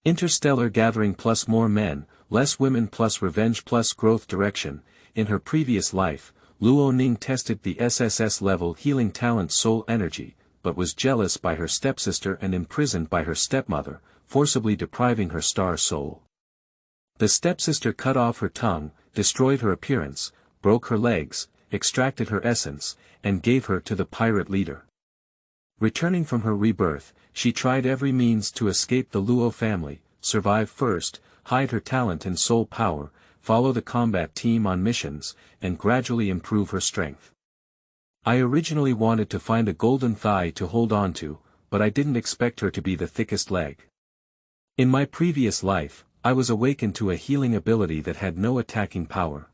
Interstellar Gathering+More Men, Less Women+Revenge+Growth Direction. In her previous life, Luo Ning tested the SSS level healing talent soul energy, but was jealous by her stepsister and imprisoned by her stepmother, forcibly depriving her star soul. The stepsister cut off her tongue, destroyed her appearance, broke her legs, extracted her essence, and gave her to the pirate leader. Returning from her rebirth, she tried every means to escape the Luo family, survive first, hide her talent and soul power, follow the combat team on missions, and gradually improve her strength. I originally wanted to find a golden thigh to hold on to, but I didn't expect her to be the thickest leg. In my previous life, I was awakened to a healing ability that had no attacking power.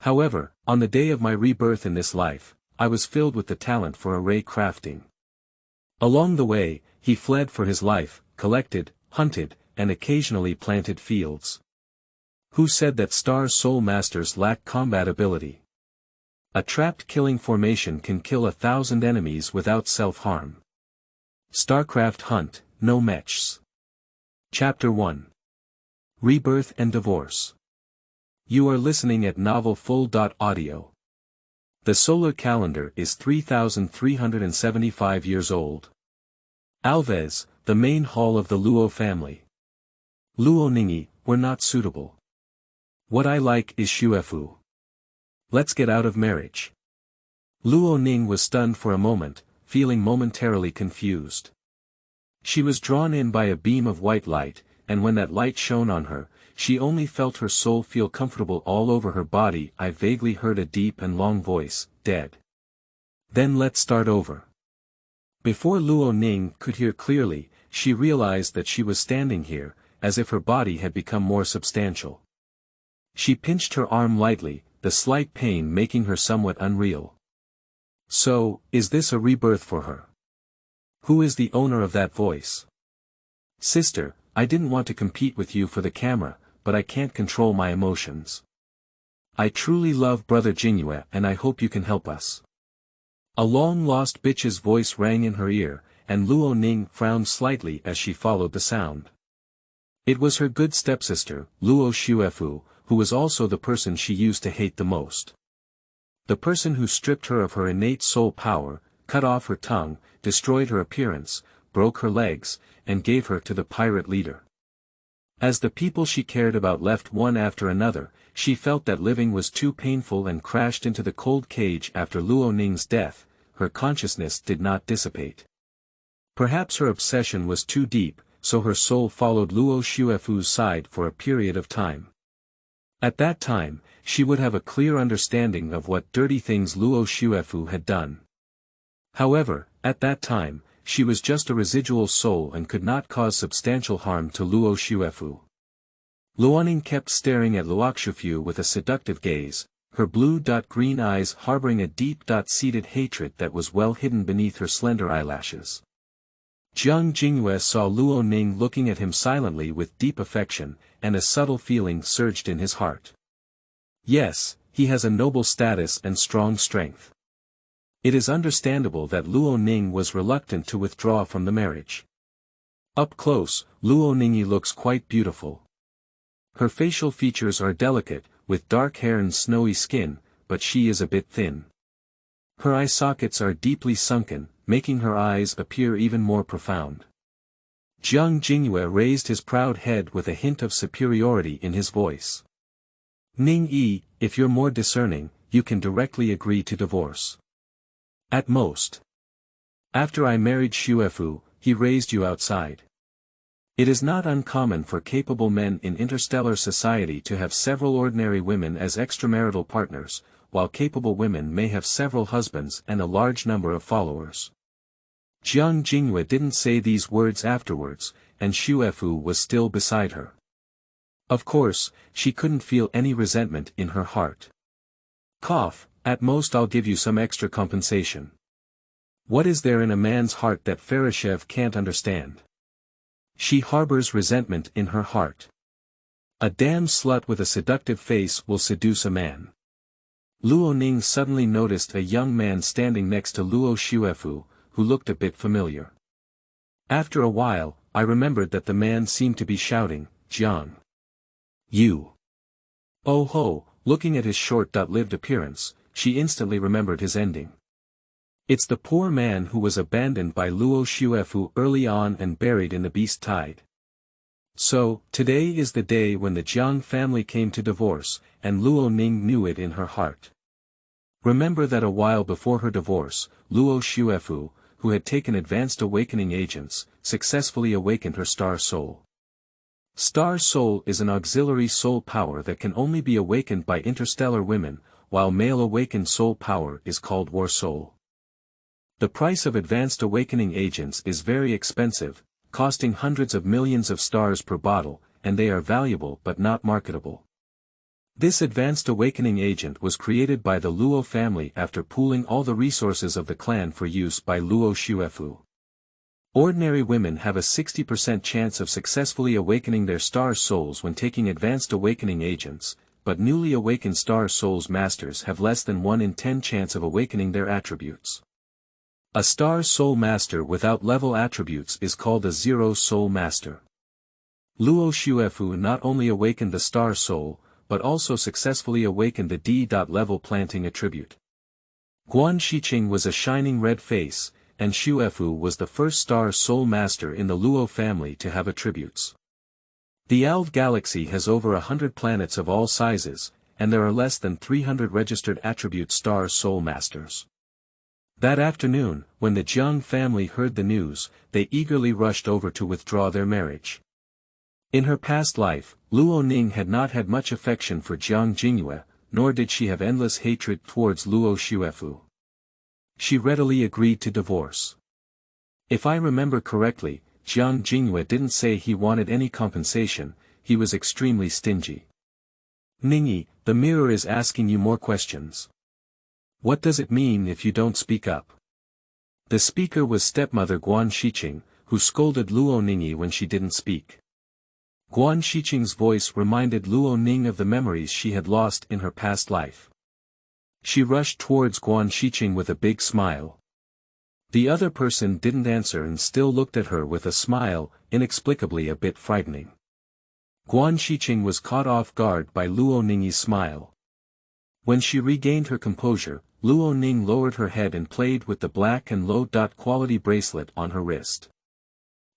However, on the day of my rebirth in this life, I was filled with the talent for array crafting. Along the way, he fled for his life, collected, hunted, and occasionally planted fields. Who said that Star's soul masters lack combat ability? A trapped killing formation can kill 1,000 enemies without self-harm. StarCraft Hunt, no matches. Chapter 1. Rebirth and Divorce. You are listening at novelfull.audio. The solar calendar is 3,375 years old. Alves, the main hall of the Luo family. Luo Ningi, were not suitable. What I like is Xuefu. Let's get out of marriage. Luo Ning was stunned for a moment, feeling momentarily confused. She was drawn in by a beam of white light, and when that light shone on her, she only felt her soul feel comfortable all over her body. I vaguely heard a deep and long voice, dead. Then let's start over. Before Luo Ning could hear clearly, she realized that she was standing here, as if her body had become more substantial. She pinched her arm lightly, the slight pain making her somewhat unreal. So, is this a rebirth for her? Who is the owner of that voice? Sister, I didn't want to compete with you for the camera, but I can't control my emotions. I truly love Brother Jingyue and I hope you can help us. A long-lost bitch's voice rang in her ear, and Luo Ning frowned slightly as she followed the sound. It was her good stepsister, Luo Xuefu, who was also the person she used to hate the most. The person who stripped her of her innate soul power, cut off her tongue, destroyed her appearance, broke her legs, and gave her to the pirate leader. As the people she cared about left one after another, she felt that living was too painful and crashed into the cold cage. After Luo Ning's death, her consciousness did not dissipate. Perhaps her obsession was too deep, so her soul followed Luo Xuefu's side for a period of time. At that time, she would have a clear understanding of what dirty things Luo Xuefu had done. However, at that time, she was just a residual soul and could not cause substantial harm to Luo Xuefu. Luo Ning kept staring at Luo Xuefu with a seductive gaze, her blue-green eyes harboring a deep-seated hatred that was well hidden beneath her slender eyelashes. Jiang Jingyue saw Luo Ning looking at him silently with deep affection, and a subtle feeling surged in his heart. Yes, he has a noble status and strong strength. It is understandable that Luo Ning was reluctant to withdraw from the marriage. Up close, Luo Ningi looks quite beautiful. Her facial features are delicate, with dark hair and snowy skin, but she is a bit thin. Her eye sockets are deeply sunken, making her eyes appear even more profound. Jiang Jingyue raised his proud head with a hint of superiority in his voice. Ning-yi, if you're more discerning, you can directly agree to divorce. At most. After I married Xuefu, he raised you outside. It is not uncommon for capable men in interstellar society to have several ordinary women as extramarital partners, while capable women may have several husbands and a large number of followers. Jiang Jingyue didn't say these words afterwards, and Xuefu was still beside her. Of course, she couldn't feel any resentment in her heart. Cough. At most I'll give you some extra compensation. What is there in a man's heart that Ferishev can't understand? She harbors resentment in her heart. A damn slut with a seductive face will seduce a man. Luo Ning suddenly noticed a young man standing next to Luo Xuefu, who looked a bit familiar. After a while, I remembered that the man seemed to be shouting, "Jiang! You!" Oh ho, looking at his short-lived appearance, she instantly remembered his ending. It's the poor man who was abandoned by Luo Xuefu early on and buried in the beast tide. So, today is the day when the Jiang family came to divorce, and Luo Ning knew it in her heart. Remember that a while before her divorce, Luo Xuefu, who had taken advanced awakening agents, successfully awakened her star soul. Star soul is an auxiliary soul power that can only be awakened by interstellar women, while male awakened soul power is called war soul. The price of advanced awakening agents is very expensive, costing hundreds of millions of stars per bottle, and they are valuable but not marketable. This advanced awakening agent was created by the Luo family after pooling all the resources of the clan for use by Luo Xuefu. Ordinary women have a 60% chance of successfully awakening their star souls when taking advanced awakening agents, but newly awakened star souls masters have less than 1 in 10 chance of awakening their attributes. A star soul master without level attributes is called a zero soul master. Luo Xuefu not only awakened the star soul, but also successfully awakened the D.level planting attribute. Guan Shiqing was a shining red face, and Xuefu was the first star soul master in the Luo family to have attributes. The Alv galaxy has over 100 planets of all sizes, and there are less than 300 registered attribute star soul masters. That afternoon, when the Jiang family heard the news, they eagerly rushed over to withdraw their marriage. In her past life, Luo Ning had not had much affection for Jiang Jingyue, nor did she have endless hatred towards Luo Xuefu. She readily agreed to divorce. If I remember correctly, Jiang Jingyue didn't say he wanted any compensation, he was extremely stingy. Ningyi, the mirror is asking you more questions. What does it mean if you don't speak up? The speaker was stepmother Guan Shiqing, who scolded Luo Ningyi when she didn't speak. Guan Shiqing's voice reminded Luo Ning of the memories she had lost in her past life. She rushed towards Guan Shiqing with a big smile. The other person didn't answer and still looked at her with a smile, inexplicably a bit frightening. Guan Shiqing was caught off guard by Luo Ningyi's smile. When she regained her composure, Luo Ning lowered her head and played with the black and low-quality bracelet on her wrist.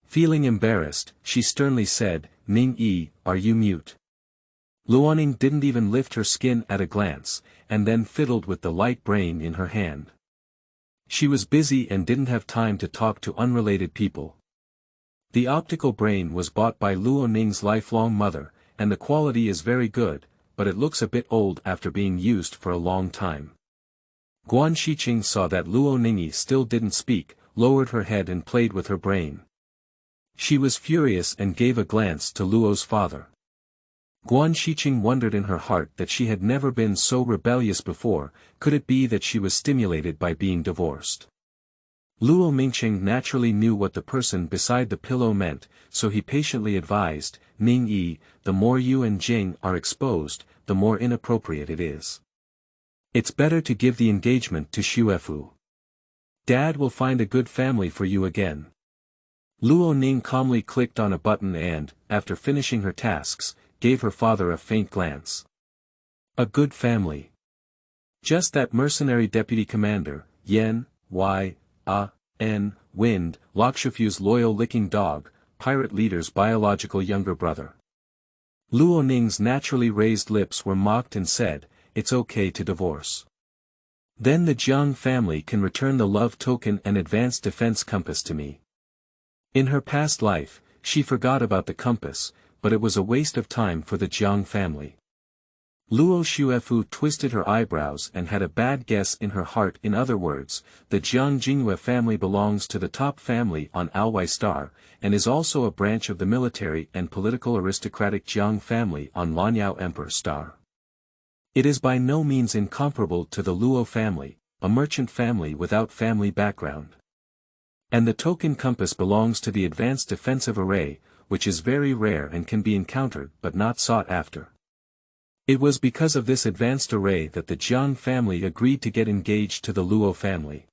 Feeling embarrassed, she sternly said, "Ning-yi, are you mute?" Luo Ning didn't even lift her skin at a glance, and then fiddled with the light brain in her hand. She was busy and didn't have time to talk to unrelated people. The optical brain was bought by Luo Ning's lifelong mother, and the quality is very good, but it looks a bit old after being used for a long time. Guan Shiqing saw that Luo Ningyi still didn't speak, lowered her head and played with her brain. She was furious and gave a glance to Luo's father. Guan Shiqing wondered in her heart that she had never been so rebellious before, could it be that she was stimulated by being divorced? Luo Mingqing naturally knew what the person beside the pillow meant, so he patiently advised, "Ning-yi, the more you and Jing are exposed, the more inappropriate it is. It's better to give the engagement to Xuefu. Dad will find a good family for you again." Luo Ning calmly clicked on a button and, after finishing her tasks, gave her father a faint glance. A good family. Just that mercenary deputy commander, Yan, Wind, Lakshufu's loyal licking dog, pirate leader's biological younger brother. Luo Ning's naturally raised lips were mocked and said, "It's okay to divorce. Then the Jiang family can return the love token and advanced defense compass to me." In her past life, she forgot about the compass, but it was a waste of time for the Jiang family. Luo Xuefu twisted her eyebrows and had a bad guess in her heart. In other words, the Jiang Jingyue family belongs to the top family on Alwai Star, and is also a branch of the military and political aristocratic Jiang family on Lanyao Emperor Star. It is by no means incomparable to the Luo family, a merchant family without family background. And the token compass belongs to the advanced defensive array, which is very rare and can be encountered but not sought after. It was because of this advanced array that the Jiang family agreed to get engaged to the Luo family.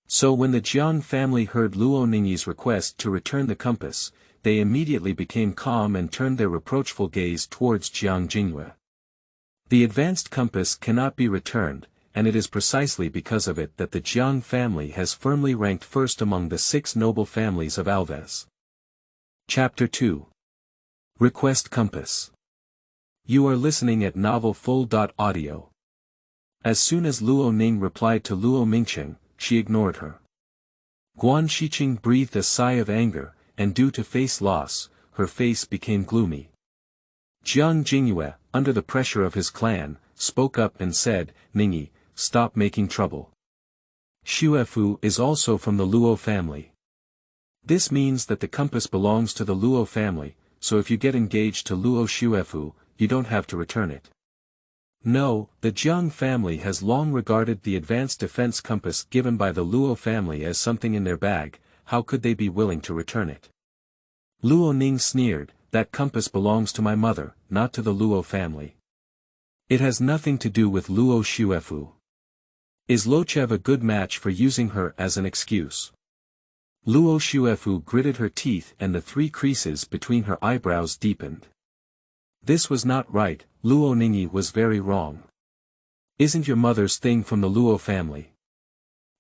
So when the Jiang family heard Luo Ningyi's request to return the compass, they immediately became calm and turned their reproachful gaze towards Jiang Jingyue. The advanced compass cannot be returned, and it is precisely because of it that the Jiang family has firmly ranked first among the 6 noble families of Alves. Chapter 2. Request Compass. You are listening at Novel Full.audio. As soon as Luo Ning replied to Luo Mingcheng, she ignored her. Guan Shiqing breathed a sigh of anger, and due to face loss, her face became gloomy. Jiang Jingyue, under the pressure of his clan, spoke up and said, Ningyi, stop making trouble. Xuefu is also from the Luo family. This means that the compass belongs to the Luo family, so if you get engaged to Luo Xuefu, you don't have to return it. No, the Jiang family has long regarded the advanced defense compass given by the Luo family as something in their bag. How could they be willing to return it? Luo Ning sneered, that compass belongs to my mother, not to the Luo family. It has nothing to do with Luo Xuefu. Is Lochev a good match for using her as an excuse? Luo Xuefu gritted her teeth and the 3 creases between her eyebrows deepened. This was not right, Luo Ningyi was very wrong. Isn't your mother's thing from the Luo family?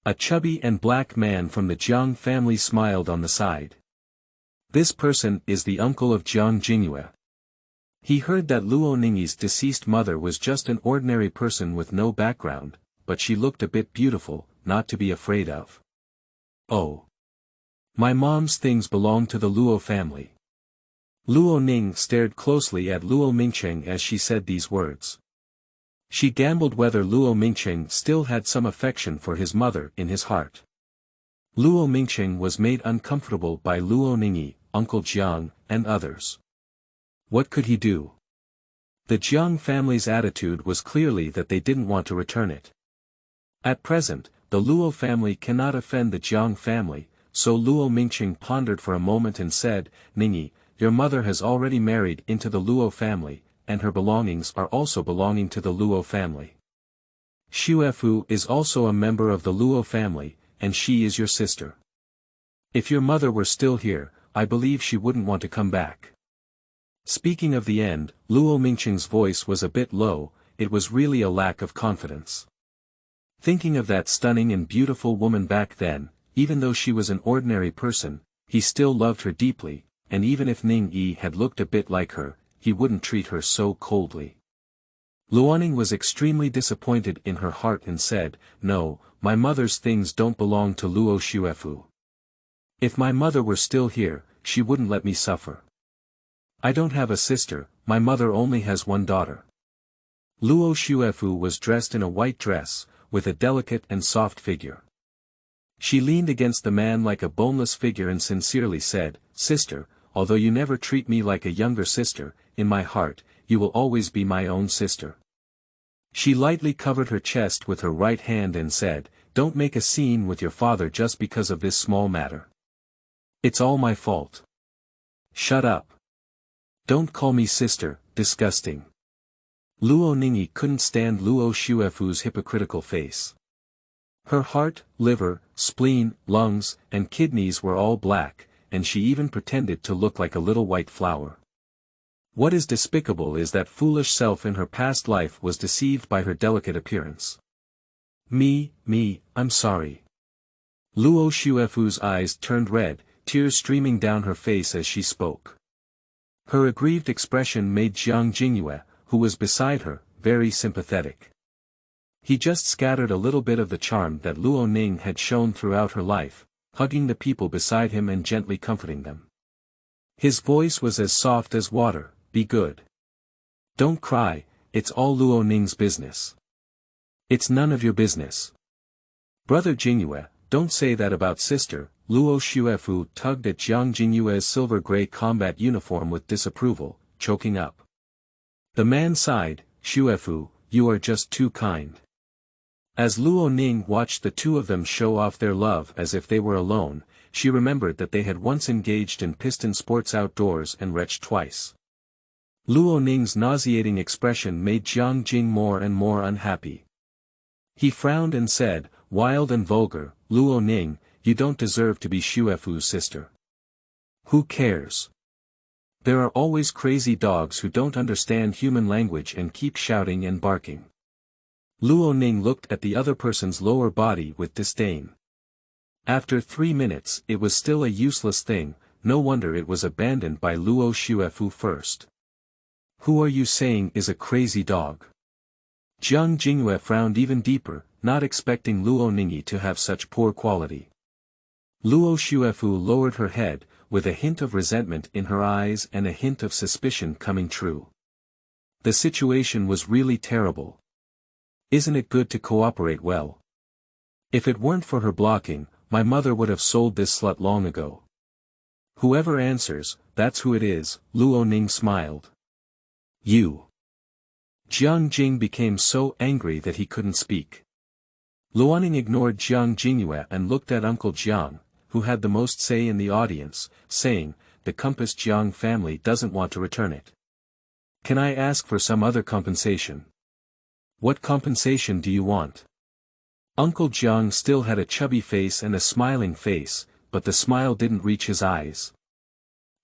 A chubby and black man from the Jiang family smiled on the side. This person is the uncle of Jiang Jingyue. He heard that Luo Ningyi's deceased mother was just an ordinary person with no background, but she looked a bit beautiful, not to be afraid of. Oh. My mom's things belong to the Luo family. Luo Ning stared closely at Luo Mingcheng as she said these words. She gambled whether Luo Mingcheng still had some affection for his mother in his heart. Luo Mingcheng was made uncomfortable by Luo Ningyi, Uncle Jiang, and others. What could he do? The Jiang family's attitude was clearly that they didn't want to return it. At present, the Luo family cannot offend the Jiang family, so Luo Mingcheng pondered for a moment and said, Ningyi, your mother has already married into the Luo family, and her belongings are also belonging to the Luo family. Xuefu is also a member of the Luo family, and she is your sister. If your mother were still here, I believe she wouldn't want to come back. Speaking of the end, Luo Mingcheng's voice was a bit low, it was really a lack of confidence. Thinking of that stunning and beautiful woman back then, even though she was an ordinary person, he still loved her deeply, and even if Ning Yi had looked a bit like her, he wouldn't treat her so coldly. Luo Ning was extremely disappointed in her heart and said, No, my mother's things don't belong to Luo Xuefu. If my mother were still here, she wouldn't let me suffer. I don't have a sister, my mother only has one daughter. Luo Xuefu was dressed in a white dress, with a delicate and soft figure. She leaned against the man like a boneless figure and sincerely said, Sister, although you never treat me like a younger sister, in my heart, you will always be my own sister. She lightly covered her chest with her right hand and said, Don't make a scene with your father just because of this small matter. It's all my fault. Shut up. Don't call me sister, disgusting. Luo Ningyi couldn't stand Luo Xuefu's hypocritical face. Her heart, liver, spleen, lungs, and kidneys were all black, and she even pretended to look like a little white flower. What is despicable is that foolish self in her past life was deceived by her delicate appearance. I'm sorry. Luo Xuefu's eyes turned red, tears streaming down her face as she spoke. Her aggrieved expression made Jiang Jingyue, who was beside her, very sympathetic. He just scattered a little bit of the charm that Luo Ning had shown throughout her life, hugging the people beside him and gently comforting them. His voice was as soft as water, Be good. Don't cry, it's all Luo Ning's business. It's none of your business. Brother Jingyue, don't say that about sister. Luo Xuefu tugged at Jiang Jingyue's silver-gray combat uniform with disapproval, choking up. The man sighed, Xuefu, you are just too kind. As Luo Ning watched the two of them show off their love as if they were alone, she remembered that they had once engaged in piston sports outdoors and retched twice. Luo Ning's nauseating expression made Jiang Jing more and more unhappy. He frowned and said, wild and vulgar, Luo Ning, you don't deserve to be Xuefu's sister. Who cares? There are always crazy dogs who don't understand human language and keep shouting and barking. Luo Ning looked at the other person's lower body with disdain. After 3 minutes it was still a useless thing, no wonder it was abandoned by Luo Xuefu first. Who are you saying is a crazy dog? Jiang Jingyue frowned even deeper, not expecting Luo Ningyi to have such poor quality. Luo Xuefu lowered her head, with a hint of resentment in her eyes and a hint of suspicion coming true. The situation was really terrible. Isn't it good to cooperate well? If it weren't for her blocking, my mother would have sold this slut long ago. Whoever answers, that's who it is, Luo Ning smiled. You. Jiang Jing became so angry that he couldn't speak. Luo Ning ignored Jiang Jingyue and looked at Uncle Jiang, who had the most say in the audience, saying, the Compass Jiang family doesn't want to return it. Can I ask for some other compensation? What compensation do you want? Uncle Jiang still had a chubby face and a smiling face, but the smile didn't reach his eyes.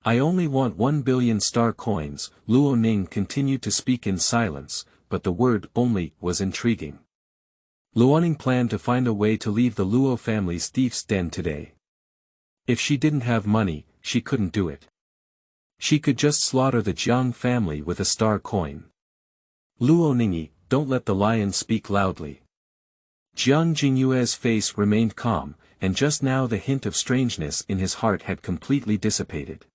I only want 1 billion star coins, Luo Ning continued to speak in silence, but the word only was intriguing. Luo Ning planned to find a way to leave the Luo family's thieves' den today. If she didn't have money, she couldn't do it. She could just slaughter the Jiang family with a star coin. Luo Ningyi, don't let the lion speak loudly. Jiang Jingyue's face remained calm, and just now the hint of strangeness in his heart had completely dissipated.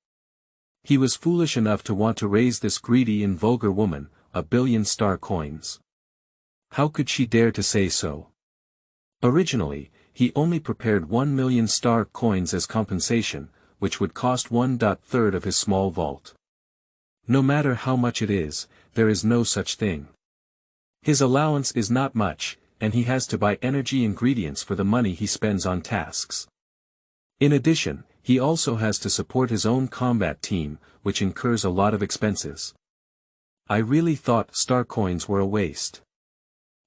He was foolish enough to want to raise this greedy and vulgar woman, 1 billion star coins. How could she dare to say so? Originally, he only prepared 1 million star coins as compensation, which would cost 1/3 of his small vault. No matter how much it is, there is no such thing. His allowance is not much, and he has to buy energy ingredients for the money he spends on tasks. In addition, he also has to support his own combat team, which incurs a lot of expenses. I really thought star coins were a waste.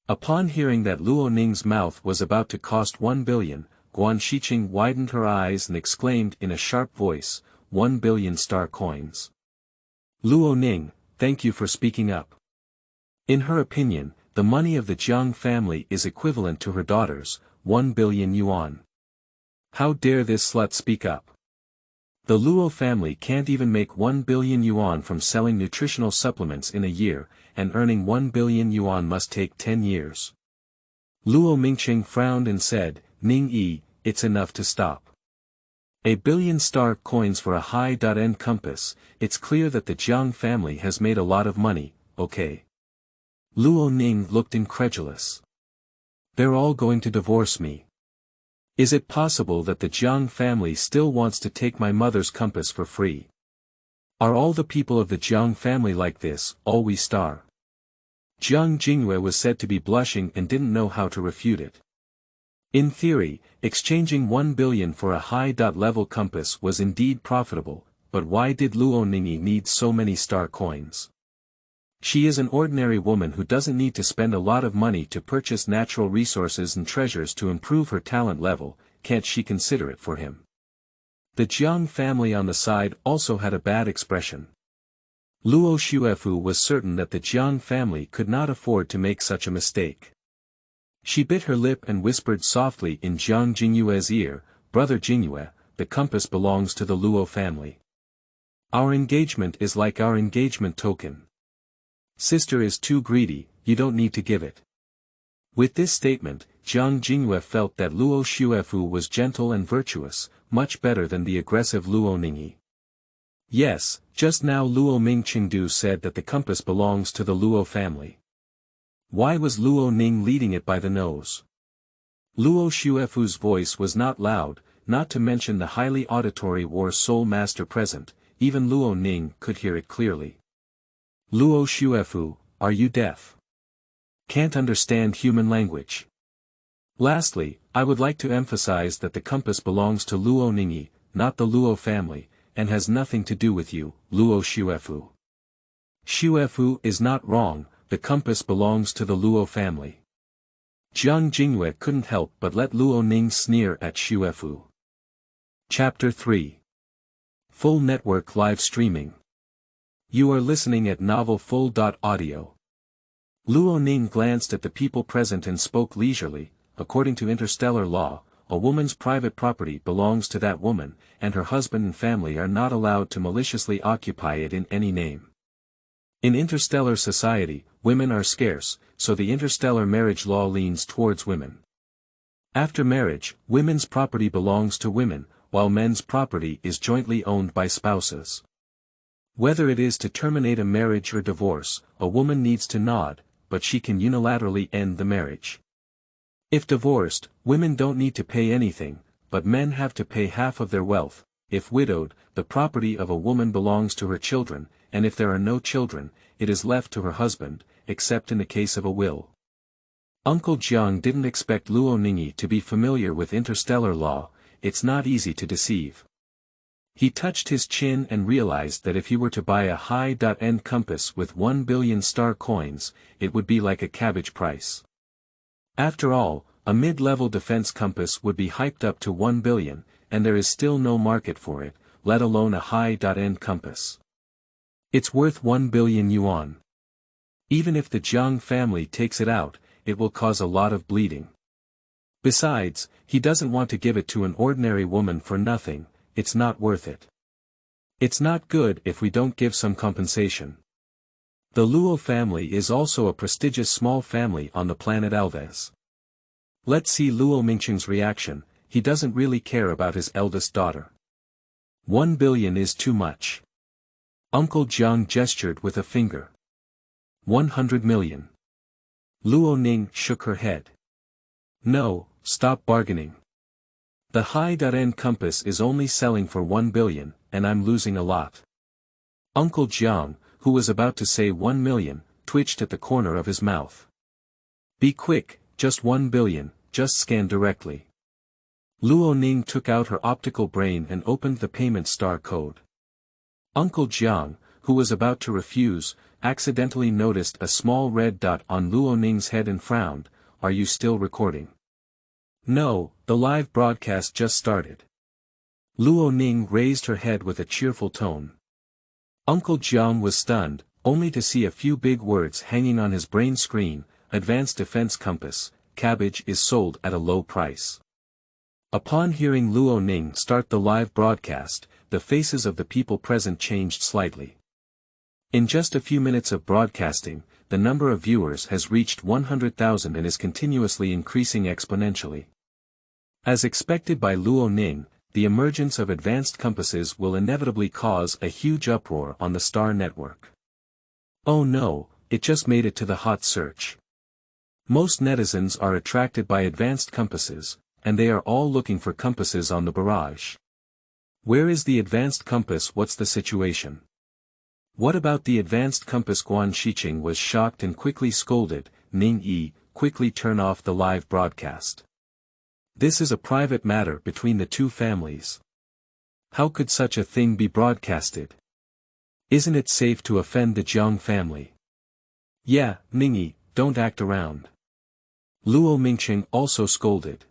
Upon hearing that Luo Ning's mouth was about to cost 1 billion, Guan Shiqing widened her eyes and exclaimed in a sharp voice, 1 billion star coins. Luo Ning, thank you for speaking up. In her opinion, the money of the Jiang family is equivalent to her daughter's, 1 billion yuan. How dare this slut speak up? The Luo family can't even make 1 billion yuan from selling nutritional supplements in a year, and earning 1 billion yuan must take 10 years. Luo Mingqing frowned and said, Ning Yi, it's enough to stop. 1 billion star coins for a high-end compass, it's clear that the Jiang family has made a lot of money, okay? Luo Ning looked incredulous. They're all going to divorce me. Is it possible that the Jiang family still wants to take my mother's compass for free? Are all the people of the Jiang family like this, always star? Jiang Jingyue was said to be blushing and didn't know how to refute it. In theory, exchanging 1 billion for a high-level compass was indeed profitable, but why did Luo Ningyi need so many star coins? She is an ordinary woman who doesn't need to spend a lot of money to purchase natural resources and treasures to improve her talent level, can't she consider it for him? The Jiang family on the side also had a bad expression. Luo Xuefu was certain that the Jiang family could not afford to make such a mistake. She bit her lip and whispered softly in Jiang Jingyue's ear, Brother Jingyue, the compass belongs to the Luo family. Our engagement is like our engagement token. Sister is too greedy, you don't need to give it. With this statement, Jiang Jingyue felt that Luo Xuefu was gentle and virtuous, much better than the aggressive Luo Ningyi. Yes, just now Luo Mingqingdu said that the compass belongs to the Luo family. Why was Luo Ning leading it by the nose? Luo Xuefu's voice was not loud, not to mention the highly auditory War Soul Master present, even Luo Ning could hear it clearly. Luo Xuefu, are you deaf? Can't understand human language. Lastly, I would like to emphasize that the compass belongs to Luo Ningyi, not the Luo family, and has nothing to do with you, Luo Xuefu. Xuefu is not wrong, the compass belongs to the Luo family. Jiang Jingyue couldn't help but let Luo Ning sneer at Xuefu. Chapter 3. Full Network Live Streaming. You are listening at Novel Full.audio. Luo Ning glanced at the people present and spoke leisurely. According to interstellar law, a woman's private property belongs to that woman, and her husband and family are not allowed to maliciously occupy it in any name. In interstellar society, women are scarce, so the interstellar marriage law leans towards women. After marriage, women's property belongs to women, while men's property is jointly owned by spouses. Whether it is to terminate a marriage or divorce, a woman needs to nod, but she can unilaterally end the marriage. If divorced, women don't need to pay anything, but men have to pay half of their wealth. If widowed, the property of a woman belongs to her children, and if there are no children, it is left to her husband, except in the case of a will. Uncle Jiang didn't expect Luo Ning to be familiar with interstellar law. It's not easy to deceive. He touched his chin and realized that if he were to buy a high-end compass with 1 billion star coins, it would be like a cabbage price. After all, a mid-level defense compass would be hyped up to 1 billion, and there is still no market for it, let alone a high-end compass. It's worth 1 billion yuan. Even if the Jiang family takes it out, it will cause a lot of bleeding. Besides, he doesn't want to give it to an ordinary woman for nothing. It's not worth it. It's not good if we don't give some compensation. The Luo family is also a prestigious small family on the planet Alves. Let's see Luo Mingqing's reaction. He doesn't really care about his eldest daughter. 1 billion is too much. Uncle Jiang gestured with a finger. 100 million. Luo Ning shook her head. No, stop bargaining. The high-end compass is only selling for 1 billion, and I'm losing a lot. Uncle Jiang, who was about to say 1 million, twitched at the corner of his mouth. Be quick, just 1 billion, just scan directly. Luo Ning took out her optical brain and opened the payment star code. Uncle Jiang, who was about to refuse, accidentally noticed a small red dot on Luo Ning's head and frowned. Are you still recording? No, the live broadcast just started. Luo Ning raised her head with a cheerful tone. Uncle Jiang was stunned, only to see a few big words hanging on his brain screen. Advanced Defense Compass, cabbage is sold at a low price. Upon hearing Luo Ning start the live broadcast, the faces of the people present changed slightly. In just a few minutes of broadcasting, the number of viewers has reached 100,000 and is continuously increasing exponentially. As expected by Luo Ning, the emergence of advanced compasses will inevitably cause a huge uproar on the star network. Oh no, it just made it to the hot search. Most netizens are attracted by advanced compasses, and they are all looking for compasses on the barrage. Where is the advanced compass? What's the situation? What about the advanced compass? Guan Shiqing was shocked and quickly scolded. Ning Yi, quickly turn off the live broadcast. This is a private matter between the two families. How could such a thing be broadcasted? Isn't it safe to offend the Jiang family? Yeah, Ning Yi, don't act around. Luo Mingqing also scolded.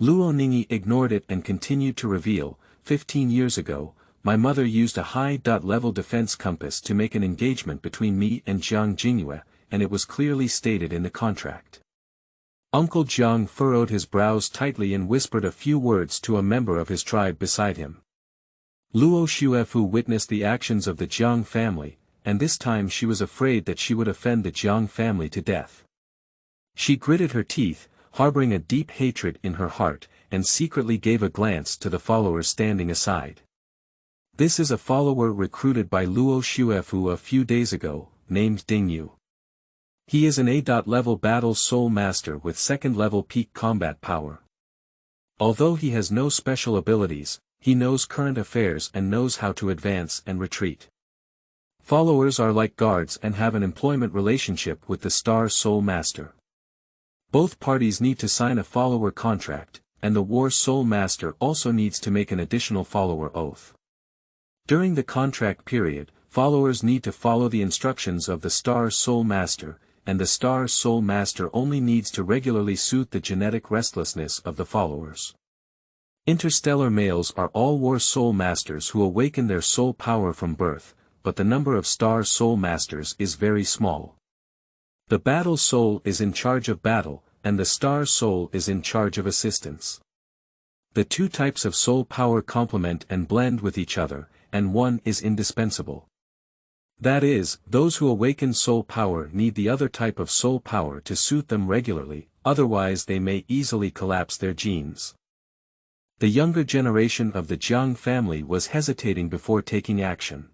Luo Ning ignored it and continued to reveal, 15 years ago, my mother used a high-level defense compass to make an engagement between me and Jiang Jingyue, and it was clearly stated in the contract. Uncle Jiang furrowed his brows tightly and whispered a few words to a member of his tribe beside him. Luo Xuefu witnessed the actions of the Jiang family, and this time she was afraid that she would offend the Jiang family to death. She gritted her teeth, harboring a deep hatred in her heart, and secretly gave a glance to the followers standing aside. This is a follower recruited by Luo Xuefu a few days ago, named Ding Yu. He is an A-level battle soul master with 2nd-level peak combat power. Although he has no special abilities, he knows current affairs and knows how to advance and retreat. Followers are like guards and have an employment relationship with the Star Soul Master. Both parties need to sign a follower contract, and the War Soul Master also needs to make an additional follower oath. During the contract period, followers need to follow the instructions of the Star Soul Master, and the star's soul master only needs to regularly suit the genetic restlessness of the followers. Interstellar males are all war soul masters who awaken their soul power from birth, but the number of star soul masters is very small. The battle soul is in charge of battle, and the star soul is in charge of assistance. The two types of soul power complement and blend with each other, and one is indispensable. That is, those who awaken soul power need the other type of soul power to suit them regularly, otherwise they may easily collapse their genes. The younger generation of the Jiang family was hesitating before taking action.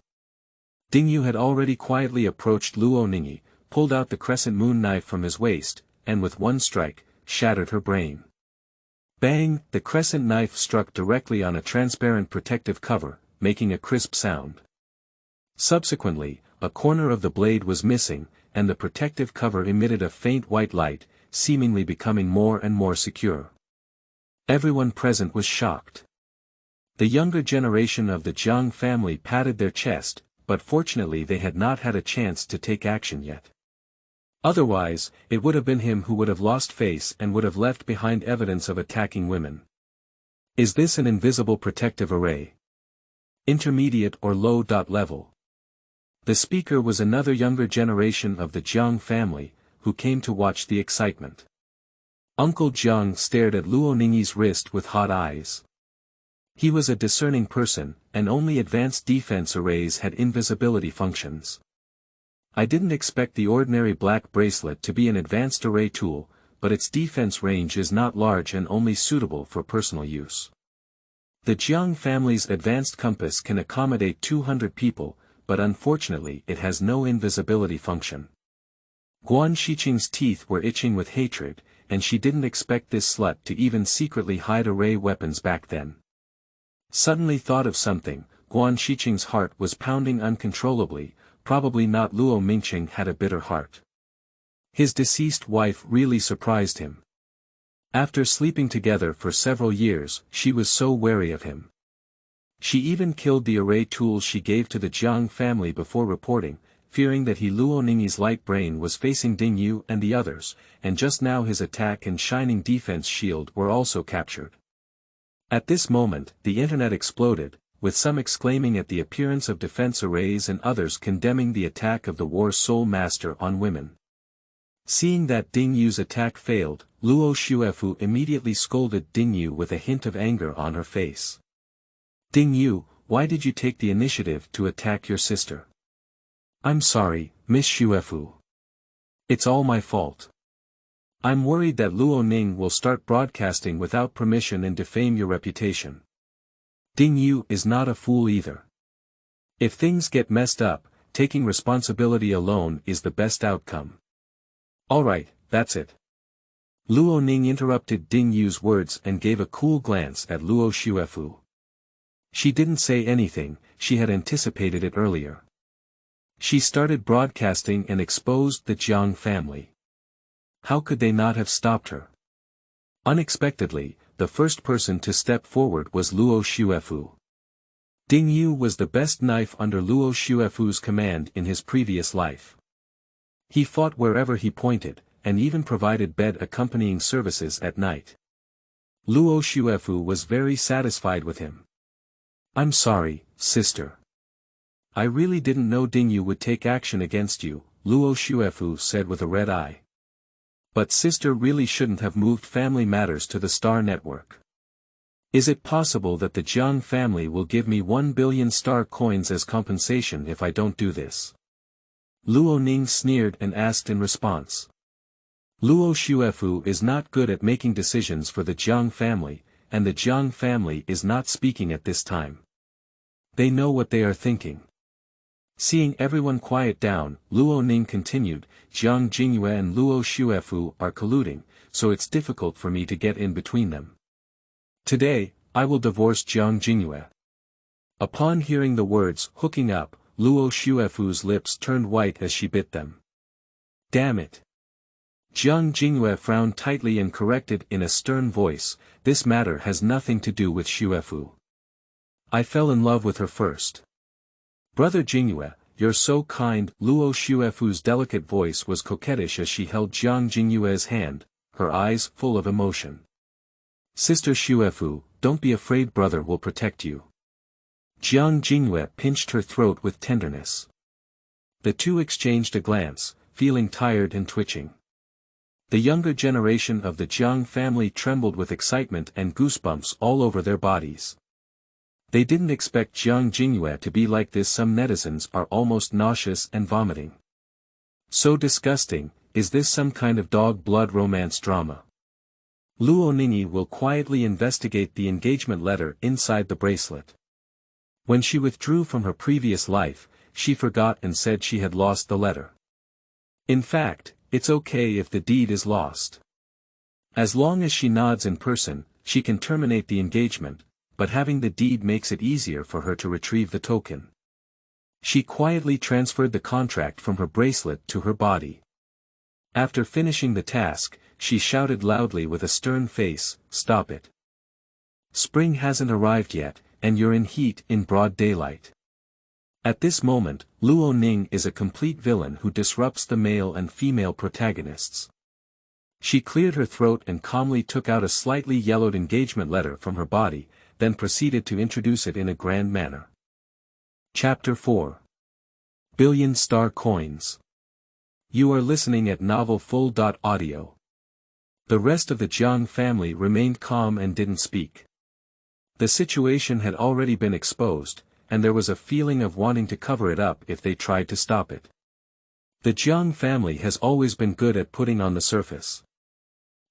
Dingyu had already quietly approached Luo Ning, pulled out the crescent moon knife from his waist, and with one strike, shattered her brain. Bang! The crescent knife struck directly on a transparent protective cover, making a crisp sound. Subsequently, a corner of the blade was missing, and the protective cover emitted a faint white light, seemingly becoming more and more secure. Everyone present was shocked. The younger generation of the Jiang family patted their chest, but fortunately they had not had a chance to take action yet. Otherwise, it would have been him who would have lost face and would have left behind evidence of attacking women. Is this an invisible protective array? Intermediate or low level? The speaker was another younger generation of the Jiang family, who came to watch the excitement. Uncle Jiang stared at Luo Ning's wrist with hot eyes. He was a discerning person, and only advanced defense arrays had invisibility functions. I didn't expect the ordinary black bracelet to be an advanced array tool, but its defense range is not large and only suitable for personal use. The Jiang family's advanced compass can accommodate 200 people, but unfortunately it has no invisibility function. Guan Shiqing's teeth were itching with hatred, and she didn't expect this slut to even secretly hide array weapons back then. Suddenly thought of something, Guan Shiqing's heart was pounding uncontrollably. Probably not. Luo Mingqing had a bitter heart. His deceased wife really surprised him. After sleeping together for several years, she was so wary of him. She even killed the array tools she gave to the Jiang family before reporting, fearing that Luo Ning's light brain was facing Dingyu and the others, and just now his attack and shining defense shield were also captured. At this moment, the internet exploded, with some exclaiming at the appearance of defense arrays and others condemning the attack of the War Soul Master on women. Seeing that Dingyu's attack failed, Luo Shuefu immediately scolded Dingyu with a hint of anger on her face. "Dingyu, why did you take the initiative to attack your sister?" "I'm sorry, Miss Shuefu. It's all my fault. I'm worried that Luo Ning will start broadcasting without permission and defame your reputation. Dingyu is not a fool either. If things get messed up, taking responsibility alone is the best outcome." "Alright, that's it." Luo Ning interrupted Dingyu's words and gave a cool glance at Luo Shuefu. She didn't say anything, she had anticipated it earlier. She started broadcasting and exposed the Jiang family. How could they not have stopped her? Unexpectedly, the first person to step forward was Luo Shuefu. Dingyu was the best knife under Luo Shuefu's command in his previous life. He fought wherever he pointed, and even provided bed accompanying services at night. Luo Shuefu was very satisfied with him. "I'm sorry, sister. I really didn't know Dingyu would take action against you," Luo Shuefu said with a red eye. "But sister really shouldn't have moved family matters to the Star Network. Is it possible that the Jiang family will give me 1 billion star coins as compensation if I don't do this?" Luo Ning sneered and asked in response. Luo Shuefu is not good at making decisions for the Jiang family, and the Jiang family is not speaking at this time. They know what they are thinking. Seeing everyone quiet down, Luo Ning continued, "Jiang Jingyue and Luo Shuefu are colluding, so it's difficult for me to get in between them. Today, I will divorce Jiang Jingyue." Upon hearing the words, hooking up, Luo Shuefu's lips turned white as she bit them. "Damn it." Jiang Jingyue frowned tightly and corrected in a stern voice, "This matter has nothing to do with Shuefu. I fell in love with her first. Brother Jingyue, you're so kind." Luo Shuefu's delicate voice was coquettish as she held Jiang Jingyue's hand, her eyes full of emotion. "Sister Shuefu, don't be afraid, brother will protect you." Jiang Jingyue pinched her throat with tenderness. The two exchanged a glance, feeling tired and twitching. The younger generation of the Jiang family trembled with excitement and goosebumps all over their bodies. They didn't expect Jiang Jingyue to be like this. Some netizens are almost nauseous and vomiting. So disgusting, is this some kind of dog blood romance drama? Luo Ning will quietly investigate the engagement letter inside the bracelet. When she withdrew from her previous life, she forgot and said she had lost the letter. In fact, it's okay if the deed is lost. As long as she nods in person, she can terminate the engagement, but having the deed makes it easier for her to retrieve the token. She quietly transferred the contract from her bracelet to her body. After finishing the task, she shouted loudly with a stern face, "Stop it. Spring hasn't arrived yet, and you're in heat in broad daylight." At this moment, Luo Ning is a complete villain who disrupts the male and female protagonists. She cleared her throat and calmly took out a slightly yellowed engagement letter from her body, then proceeded to introduce it in a grand manner. Chapter 4. Billion Star Coins. You are listening at Novel Full. Audio. The rest of the Jiang family remained calm and didn't speak. The situation had already been exposed, and there was a feeling of wanting to cover it up if they tried to stop it. The Jiang family has always been good at putting on the surface.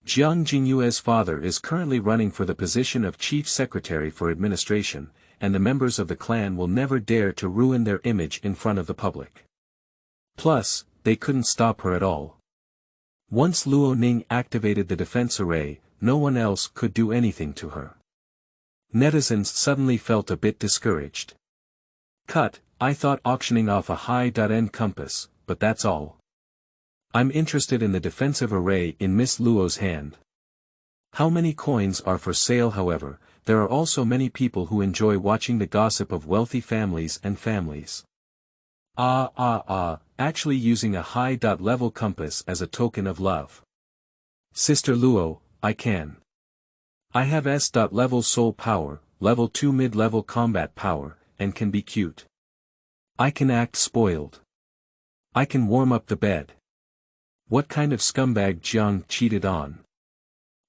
Jiang Jingyue's father is currently running for the position of chief secretary for administration, and the members of the clan will never dare to ruin their image in front of the public. Plus, they couldn't stop her at all. Once Luo Ning activated the defense array, no one else could do anything to her. Netizens suddenly felt a bit discouraged. "Cut, I thought auctioning off a high-end compass, but that's all. I'm interested in the defensive array in Miss Luo's hand." How many coins are for sale? However, there are also many people who enjoy watching the gossip of wealthy families and families. Actually using a high-level compass as a token of love. "Sister Luo, I can. I have S.level soul power, level 2 mid-level combat power, and can be cute. I can act spoiled. I can warm up the bed." What kind of scumbag Jiang cheated on?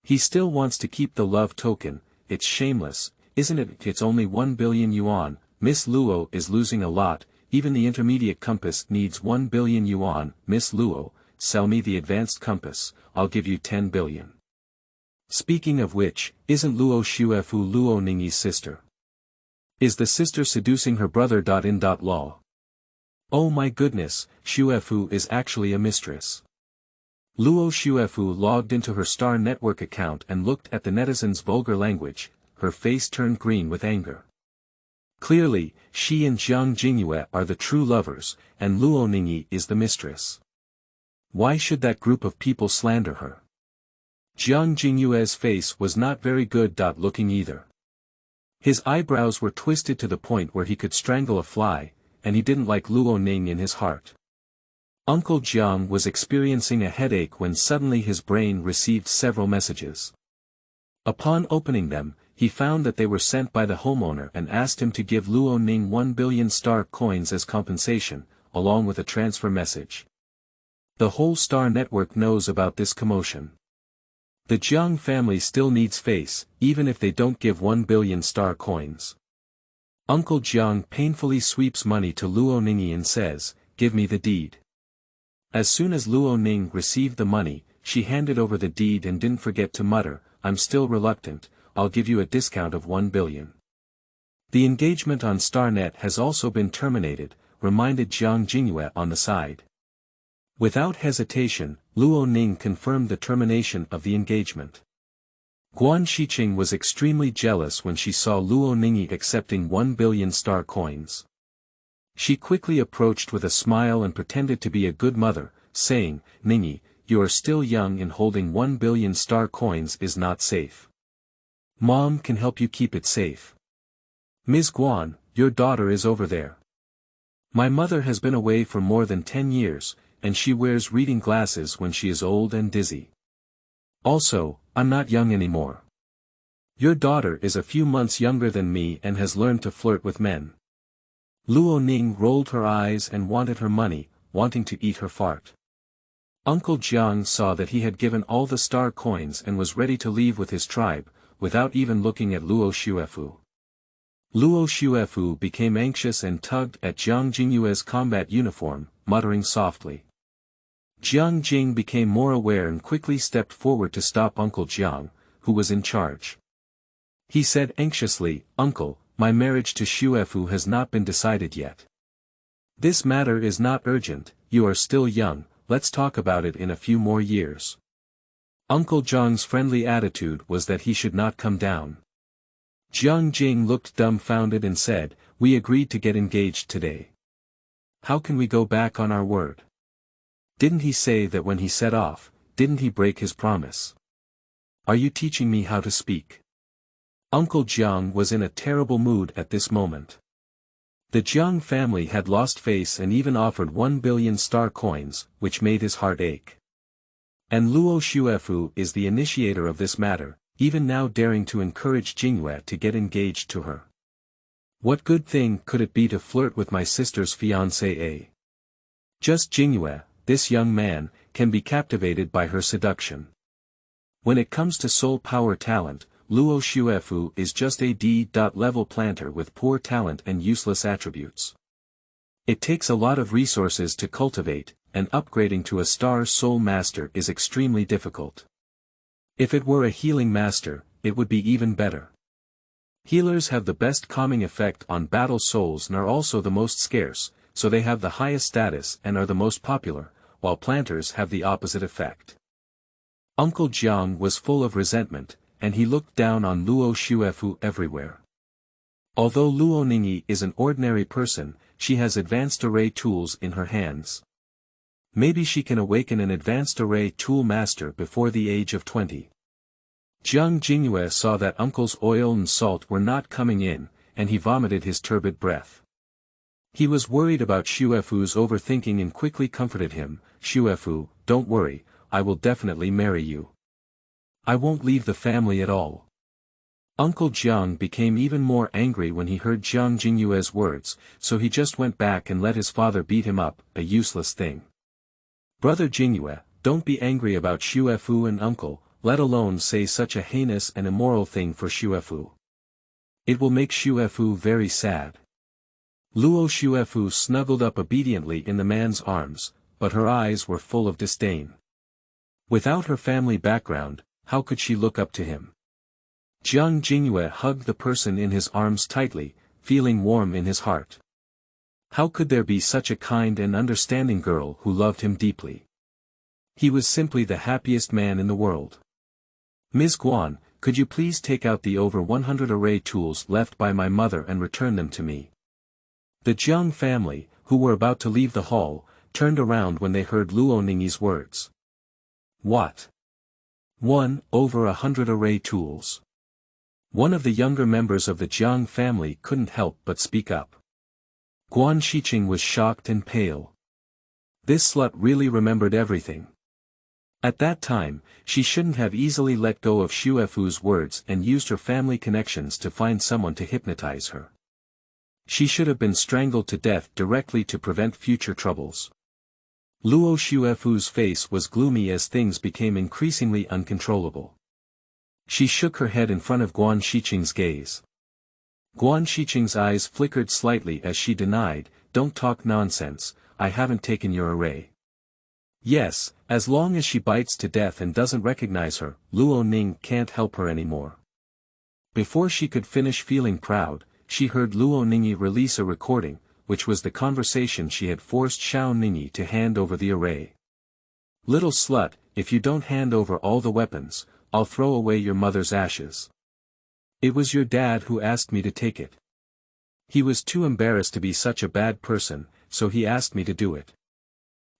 He still wants to keep the love token. It's shameless, isn't it? It's only 1 billion yuan, Miss Luo is losing a lot, even the intermediate compass needs 1 billion yuan, Miss Luo, sell me the advanced compass, I'll give you 10 billion. Speaking of which, isn't Luo Shuefu Luo Ning's sister? Is the sister seducing her brother? Lol. Oh my goodness, Shuefu is actually a mistress. Luo Shuefu logged into her Star Network account and looked at the netizens' vulgar language, her face turned green with anger. Clearly, she and Jiang Jingyue are the true lovers, and Luo Ning is the mistress. Why should that group of people slander her? Jiang Jingyue's face was not very good. Looking either. His eyebrows were twisted to the point where he could strangle a fly, and he didn't like Luo Ning in his heart. Uncle Jiang was experiencing a headache when suddenly his brain received several messages. Upon opening them, he found that they were sent by the homeowner and asked him to give Luo Ning 1 billion star coins as compensation, along with a transfer message. The whole Star Network knows about this commotion. The Jiang family still needs face, even if they don't give 1 billion star coins. Uncle Jiang painfully sweeps money to Luo Ning and says, "Give me the deed." As soon as Luo Ning received the money, she handed over the deed and didn't forget to mutter, "I'm still reluctant, I'll give you a discount of 1 billion. The engagement on StarNet has also been terminated, reminded Jiang Jingyue on the side. Without hesitation, Luo Ning confirmed the termination of the engagement. Guan Shiqing was extremely jealous when she saw Luo Ning accepting 1 billion star coins. She quickly approached with a smile and pretended to be a good mother, saying, "Ning, you are still young and holding 1 billion star coins is not safe. Mom can help you keep it safe. Ms. Guan, your daughter is over there." My mother has been away for more than 10 years, and she wears reading glasses when she is old and dizzy. Also, I'm not young anymore. Your daughter is a few months younger than me and has learned to flirt with men. Luo Ning rolled her eyes and wanted her money, wanting to eat her fart. Uncle Jiang saw that he had given all the star coins and was ready to leave with his tribe, without even looking at Luo Xuefu. Luo Xuefu became anxious and tugged at Jiang Jingyue's combat uniform, muttering softly. Jiang Jing became more aware and quickly stepped forward to stop Uncle Jiang, who was in charge. He said anxiously, "Uncle, my marriage to Xuefu has not been decided yet. This matter is not urgent, you are still young, let's talk about it in a few more years." Uncle Jiang's friendly attitude was that he should not come down. Jiang Jing looked dumbfounded and said, "We agreed to get engaged today. How can we go back on our word? Didn't he say that when he set off, didn't he break his promise? Are you teaching me how to speak?" Uncle Jiang was in a terrible mood at this moment. The Jiang family had lost face and even offered 1 billion star coins, which made his heart ache. And Luo Xuefu is the initiator of this matter, even now daring to encourage Jingyue to get engaged to her. What good thing could it be to flirt with my sister's fiancé? Just Jingyue, this young man, can be captivated by her seduction. When it comes to soul power talent, Luo Xuefu is just a D-level planter with poor talent and useless attributes. It takes a lot of resources to cultivate, and upgrading to a star soul master is extremely difficult. If it were a healing master, it would be even better. Healers have the best calming effect on battle souls and are also the most scarce, so they have the highest status and are the most popular, while planters have the opposite effect. Uncle Jiang was full of resentment, and he looked down on Luo Xuefu everywhere. Although Luo Ning is an ordinary person, she has advanced array tools in her hands. Maybe she can awaken an advanced array tool master before the age of 20. Jiang Jingyue saw that uncle's oil and salt were not coming in, and he vomited his turbid breath. He was worried about Xuefu's overthinking and quickly comforted him, "Xuefu, don't worry, I will definitely marry you. I won't leave the family at all." Uncle Jiang became even more angry when he heard Jiang Jingyue's words, so he just went back and let his father beat him up, a useless thing. "Brother Jingyue, don't be angry about Xuefu and uncle, let alone say such a heinous and immoral thing for Xuefu. It will make Xuefu very sad." Luo Xuefu snuggled up obediently in the man's arms, but her eyes were full of disdain. Without her family background, how could she look up to him? Jiang Jingyue hugged the person in his arms tightly, feeling warm in his heart. How could there be such a kind and understanding girl who loved him deeply? He was simply the happiest man in the world. "Ms. Guan, could you please take out the over 100 array tools left by my mother and return them to me?" The Jiang family, who were about to leave the hall, turned around when they heard Luo Ning's words. "What? Over 100 array tools?" One of the younger members of the Jiang family couldn't help but speak up. Guan Shiqing was shocked and pale. This slut really remembered everything. At that time, she shouldn't have easily let go of Xuefu's words and used her family connections to find someone to hypnotize her. She should have been strangled to death directly to prevent future troubles. Luo Xuefu's face was gloomy as things became increasingly uncontrollable. She shook her head in front of Guan Shiqing's gaze. Guan Shiqing's eyes flickered slightly as she denied, "Don't talk nonsense, I haven't taken your array." Yes, as long as she bites to death and doesn't recognize her, Luo Ning can't help her anymore. Before she could finish feeling proud, she heard Luo Ning release a recording, which was the conversation she had forced Xiao Ning to hand over the array. "Little slut, if you don't hand over all the weapons, I'll throw away your mother's ashes. It was your dad who asked me to take it. He was too embarrassed to be such a bad person, so he asked me to do it.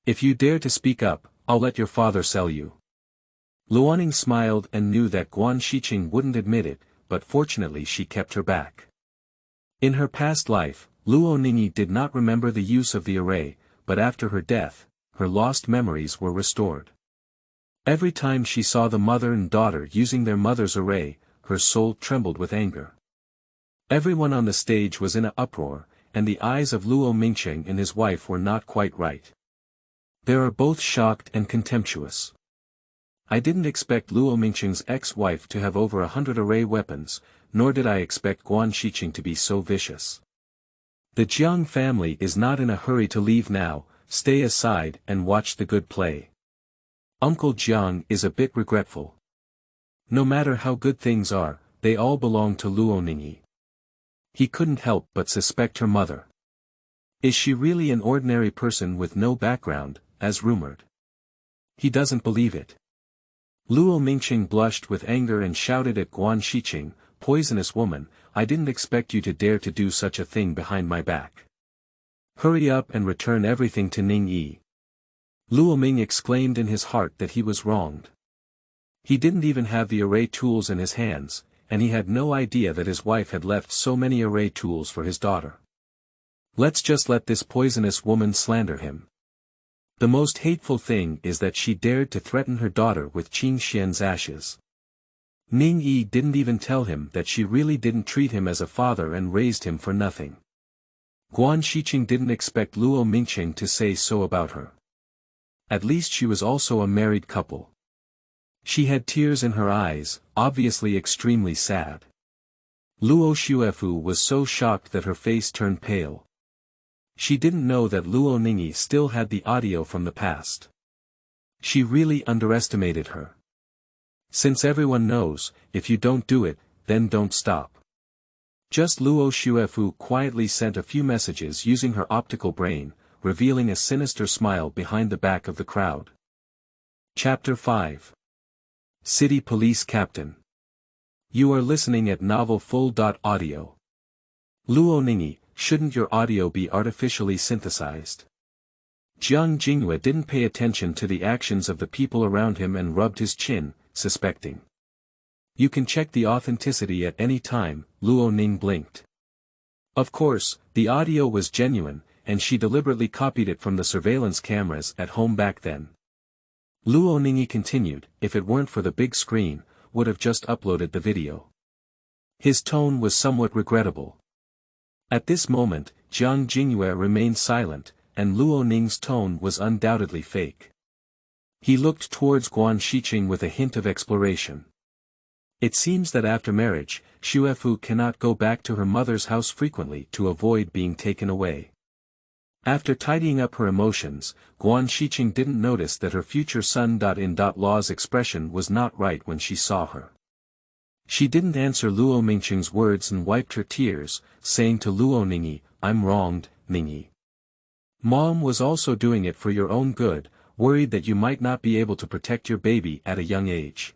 If you dare to speak up, I'll let your father sell you." Luo Ning smiled and knew that Guan Shiqing wouldn't admit it, but fortunately she kept her back. In her past life, Luo Ning did not remember the use of the array, but after her death, her lost memories were restored. Every time she saw the mother and daughter using their mother's array, her soul trembled with anger. Everyone on the stage was in an uproar, and the eyes of Luo Mingcheng and his wife were not quite right. They are both shocked and contemptuous. I didn't expect Luo Mingcheng's ex-wife to have over 100 array weapons, nor did I expect Guan Shiqing to be so vicious. The Jiang family is not in a hurry to leave now, stay aside and watch the good play. Uncle Jiang is a bit regretful. No matter how good things are, they all belong to Luo Ning. He couldn't help but suspect her mother. Is she really an ordinary person with no background, as rumored? He doesn't believe it. Luo Mingcheng blushed with anger and shouted at Guan Shiqing, "Poisonous woman, I didn't expect you to dare to do such a thing behind my back. Hurry up and return everything to Ning Yi." Luo Ming exclaimed in his heart that he was wronged. He didn't even have the array tools in his hands, and he had no idea that his wife had left so many array tools for his daughter. Let's just let this poisonous woman slander him. The most hateful thing is that she dared to threaten her daughter with Qing Xian's ashes. Ning Yi didn't even tell him that she really didn't treat him as a father and raised him for nothing. Guan Shiqing didn't expect Luo Mingcheng to say so about her. At least she was also a married couple. She had tears in her eyes, obviously extremely sad. Luo Xuefu was so shocked that her face turned pale. She didn't know that Luo Ning still had the audio from the past. She really underestimated her. Since everyone knows, if you don't do it, then don't stop. Just Luo Xuefu quietly sent a few messages using her optical brain, revealing a sinister smile behind the back of the crowd. Chapter 5. City Police Captain. You are listening at Novel Full.audio. Luo Ning, shouldn't your audio be artificially synthesized? Jiang Jingyue didn't pay attention to the actions of the people around him and rubbed his chin, suspecting. You can check the authenticity at any time, Luo Ning blinked. Of course, the audio was genuine, and she deliberately copied it from the surveillance cameras at home back then. Luo Ning continued, if it weren't for the big screen, would have just uploaded the video. His tone was somewhat regrettable. At this moment, Jiang Jingyue remained silent, and Luo Ning's tone was undoubtedly fake. He looked towards Guan Shiqing with a hint of exploration. It seems that after marriage, Xuefu cannot go back to her mother's house frequently to avoid being taken away. After tidying up her emotions, Guan Shiqing didn't notice that her future son-in-law's expression was not right when she saw her. She didn't answer Luo Mingcheng's words and wiped her tears, saying to Luo Ning, I'm wronged, Ning. Mom was also doing it for your own good, worried that you might not be able to protect your baby at a young age.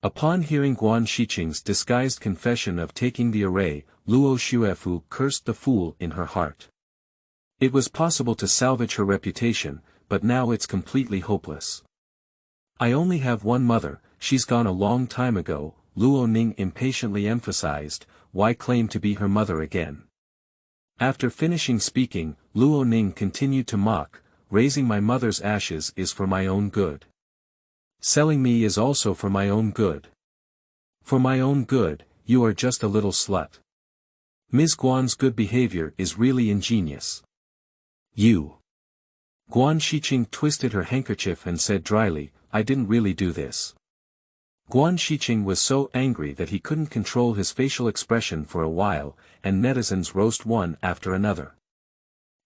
Upon hearing Guan Shiqing's disguised confession of taking the array, Luo Xuefu cursed the fool in her heart. It was possible to salvage her reputation, but now it's completely hopeless. I only have one mother, she's gone a long time ago, Luo Ning impatiently emphasized, why claim to be her mother again? After finishing speaking, Luo Ning continued to mock, raising my mother's ashes is for my own good. Selling me is also for my own good. For my own good, you are just a little slut. Ms. Guan's good behavior is really ingenious. You. Guan Shiqing twisted her handkerchief and said dryly, I didn't really do this. Guan Shiqing was so angry that he couldn't control his facial expression for a while, and netizens roast one after another.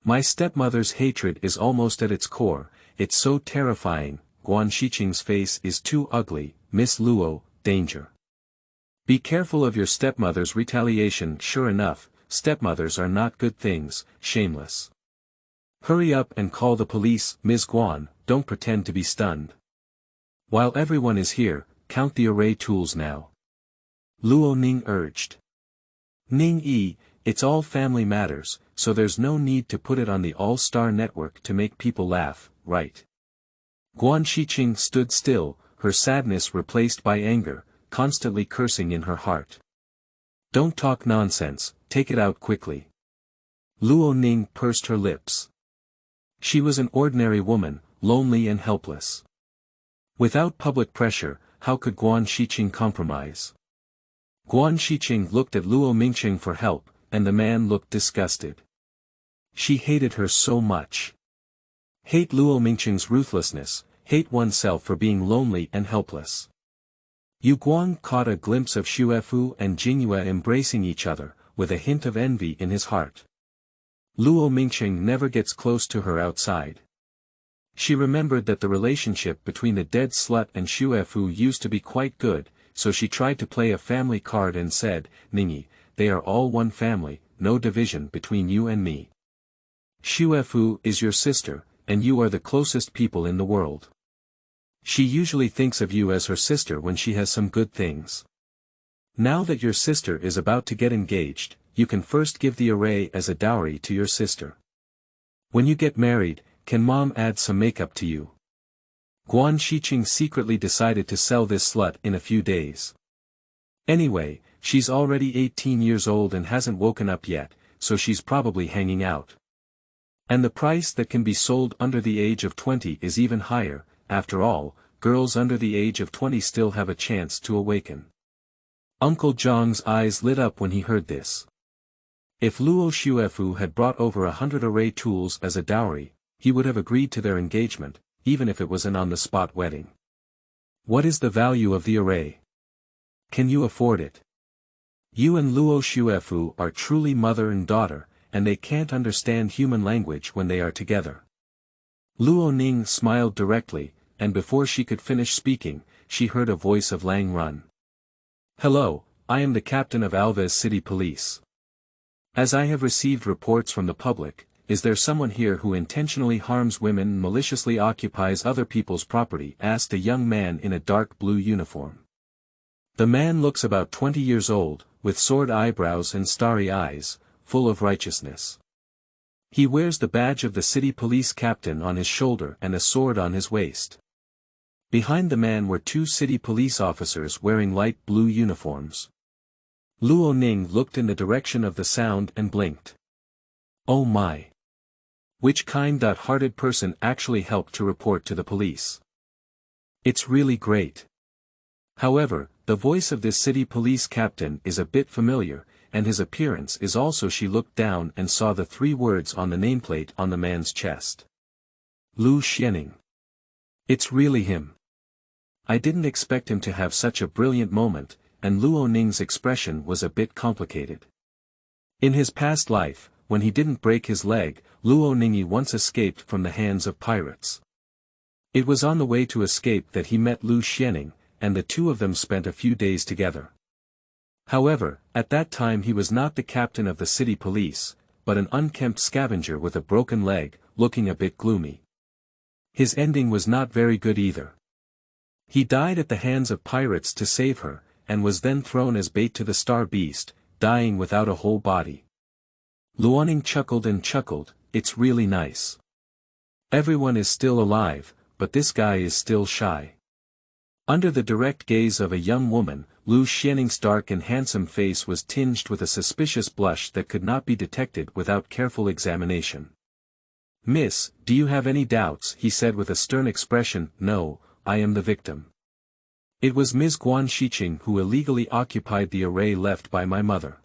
My stepmother's hatred is almost at its core, it's so terrifying, Guan Shiqing's face is too ugly, Miss Luo, danger. Be careful of your stepmother's retaliation. Sure enough, stepmothers are not good things, shameless. Hurry up and call the police, Ms. Guan, don't pretend to be stunned. While everyone is here, count the array tools now. Luo Ning urged. Ning Yi, it's all family matters, so there's no need to put it on the All-Star Network to make people laugh, right? Guan Shiqing stood still, her sadness replaced by anger, constantly cursing in her heart. Don't talk nonsense, take it out quickly. Luo Ning pursed her lips. She was an ordinary woman, lonely and helpless. Without public pressure, how could Guan Shiqing compromise? Guan Shiqing looked at Luo Mingqing for help, and the man looked disgusted. She hated her so much. Hate Luo Mingqing's ruthlessness, hate oneself for being lonely and helpless. Yu Guang caught a glimpse of Xuefu and Jingyue embracing each other, with a hint of envy in his heart. Luo Mingqing never gets close to her outside. She remembered that the relationship between the dead slut and Xuefu used to be quite good, so she tried to play a family card and said, "Ningyi, they are all one family, no division between you and me. Xuefu is your sister, and you are the closest people in the world. She usually thinks of you as her sister when she has some good things. Now that your sister is about to get engaged, you can first give the array as a dowry to your sister. When you get married, can mom add some makeup to you?" Guan Shiqing secretly decided to sell this slut in a few days. Anyway, she's already 18 years old and hasn't woken up yet, so she's probably hanging out. And the price that can be sold under the age of 20 is even higher. After all, girls under the age of 20 still have a chance to awaken. Uncle Zhang's eyes lit up when he heard this. If Luo Xuefu had brought over 100 array tools as a dowry, he would have agreed to their engagement, even if it was an on-the-spot wedding. What is the value of the array? Can you afford it? You and Luo Xuefu are truly mother and daughter, and they can't understand human language when they are together. Luo Ning smiled directly, and before she could finish speaking, she heard a voice of Lang Run. "Hello, I am the captain of Alves City Police. As I have received reports from the public, is there someone here who intentionally harms women and maliciously occupies other people's property?" asked a young man in a dark blue uniform. The man looks about 20 years old, with sword eyebrows and starry eyes, full of righteousness. He wears the badge of the city police captain on his shoulder and a sword on his waist. Behind the man were two city police officers wearing light blue uniforms. Luo Ning looked in the direction of the sound and blinked. Oh my! Which kind-hearted person actually helped to report to the police? It's really great. However, the voice of this city police captain is a bit familiar, and his appearance is also. She looked down and saw the 3 words on the nameplate on the man's chest. Lu Xianyan. It's really him. I didn't expect him to have such a brilliant moment, and Luo Ning's expression was a bit complicated. In his past life, when he didn't break his leg, Luo Ning once escaped from the hands of pirates. It was on the way to escape that he met Lu Xianyan, and the two of them spent a few days together. However, at that time he was not the captain of the city police, but an unkempt scavenger with a broken leg, looking a bit gloomy. His ending was not very good either. He died at the hands of pirates to save her, and was then thrown as bait to the star beast, dying without a whole body. Luo Ning chuckled and chuckled. It's really nice. Everyone is still alive, but this guy is still shy. Under the direct gaze of a young woman, Lu Xianyan's dark and handsome face was tinged with a suspicious blush that could not be detected without careful examination. "Miss, do you have any doubts?" he said with a stern expression. "No, I am the victim. It was Ms. Guan Shiqing who illegally occupied the array left by my mother."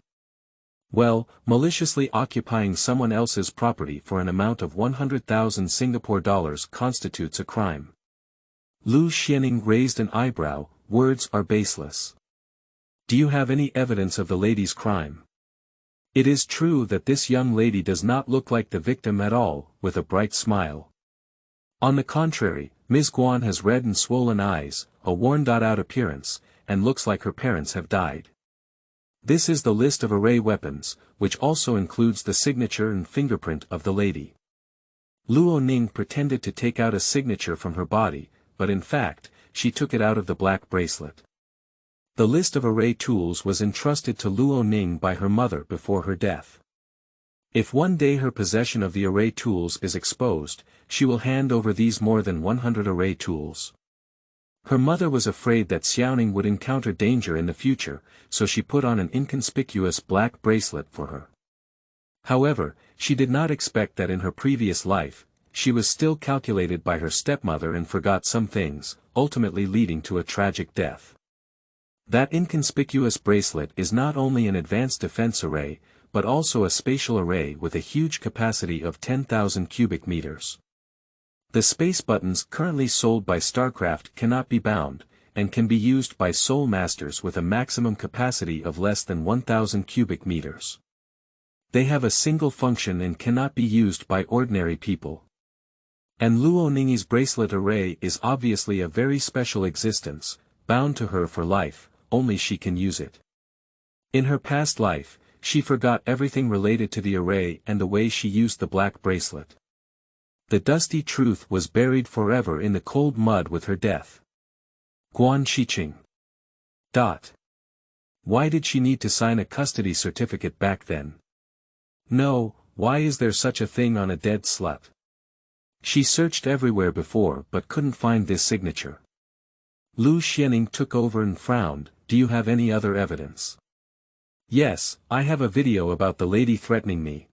"Well, maliciously occupying someone else's property for an amount of 100,000 Singapore dollars constitutes a crime." Lu Xianyan raised an eyebrow. "Words are baseless. Do you have any evidence of the lady's crime?" "It is true that this young lady does not look like the victim at all," with a bright smile. "On the contrary, Ms. Guan has red and swollen eyes, a worn-out appearance, and looks like her parents have died. This is the list of array weapons, which also includes the signature and fingerprint of the lady." Luo Ning pretended to take out a signature from her body, but in fact, she took it out of the black bracelet. The list of array tools was entrusted to Luo Ning by her mother before her death. If one day her possession of the array tools is exposed, she will hand over these more than 100 array tools. Her mother was afraid that Xiaoning would encounter danger in the future, so she put on an inconspicuous black bracelet for her. However, she did not expect that in her previous life, she was still calculated by her stepmother and forgot some things, ultimately leading to a tragic death. That inconspicuous bracelet is not only an advanced defense array, but also a spatial array with a huge capacity of 10,000 cubic meters. The space buttons currently sold by StarCraft cannot be bound, and can be used by Soul Masters with a maximum capacity of less than 1,000 cubic meters. They have a single function and cannot be used by ordinary people. And Luo Ning's bracelet array is obviously a very special existence, bound to her for life, only she can use it. In her past life, she forgot everything related to the array and the way she used the black bracelet. The dusty truth was buried forever in the cold mud with her death. Guan Shiqing. Why did she need to sign a custody certificate back then? No, why is there such a thing on a dead slut? She searched everywhere before but couldn't find this signature. Lu Xianyan took over and frowned. Do you have any other evidence? Yes, I have a video about the lady threatening me.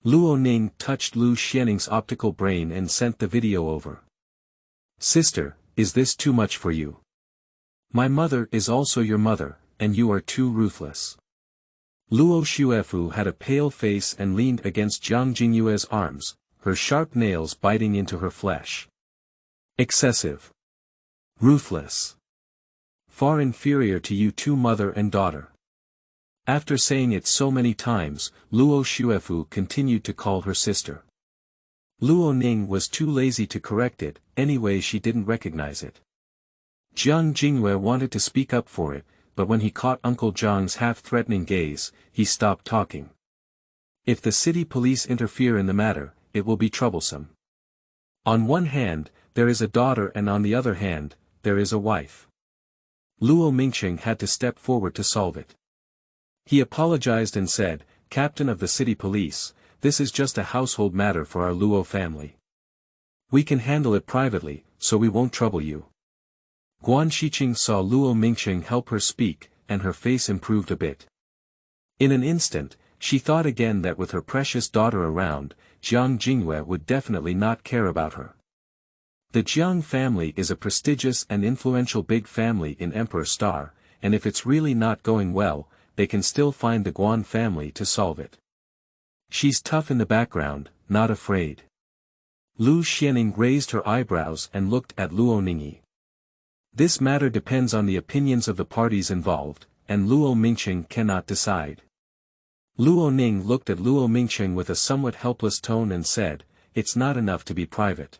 Luo Ning touched Lu Xianyan's optical brain and sent the video over. Sister, is this too much for you? My mother is also your mother, and you are too ruthless. Luo Xuefu had a pale face and leaned against Jiang Jingyue's arms, her sharp nails biting into her flesh. Excessive. Ruthless. Far inferior to you two, mother and daughter. After saying it so many times, Luo Xuefu continued to call her sister. Luo Ning was too lazy to correct it, anyway she didn't recognize it. Jiang Jingyue wanted to speak up for it, but when he caught Uncle Zhang's half-threatening gaze, he stopped talking. If the city police interfere in the matter, it will be troublesome. On one hand, there is a daughter and on the other hand, there is a wife. Luo Mingqing had to step forward to solve it. He apologized and said, Captain of the city police, this is just a household matter for our Luo family. We can handle it privately, so we won't trouble you. Guan Shiqing saw Luo Mingqing help her speak, and her face improved a bit. In an instant, she thought again that with her precious daughter around, Jiang Jingyue would definitely not care about her. The Jiang family is a prestigious and influential big family in Emperor Star, and if it's really not going well, they can still find the Guan family to solve it. She's tough in the background, not afraid. Lu Xianyan raised her eyebrows and looked at Luo Ning. This matter depends on the opinions of the parties involved, and Luo Mingqing cannot decide. Luo Ning looked at Luo Mingqing with a somewhat helpless tone and said, It's not enough to be private.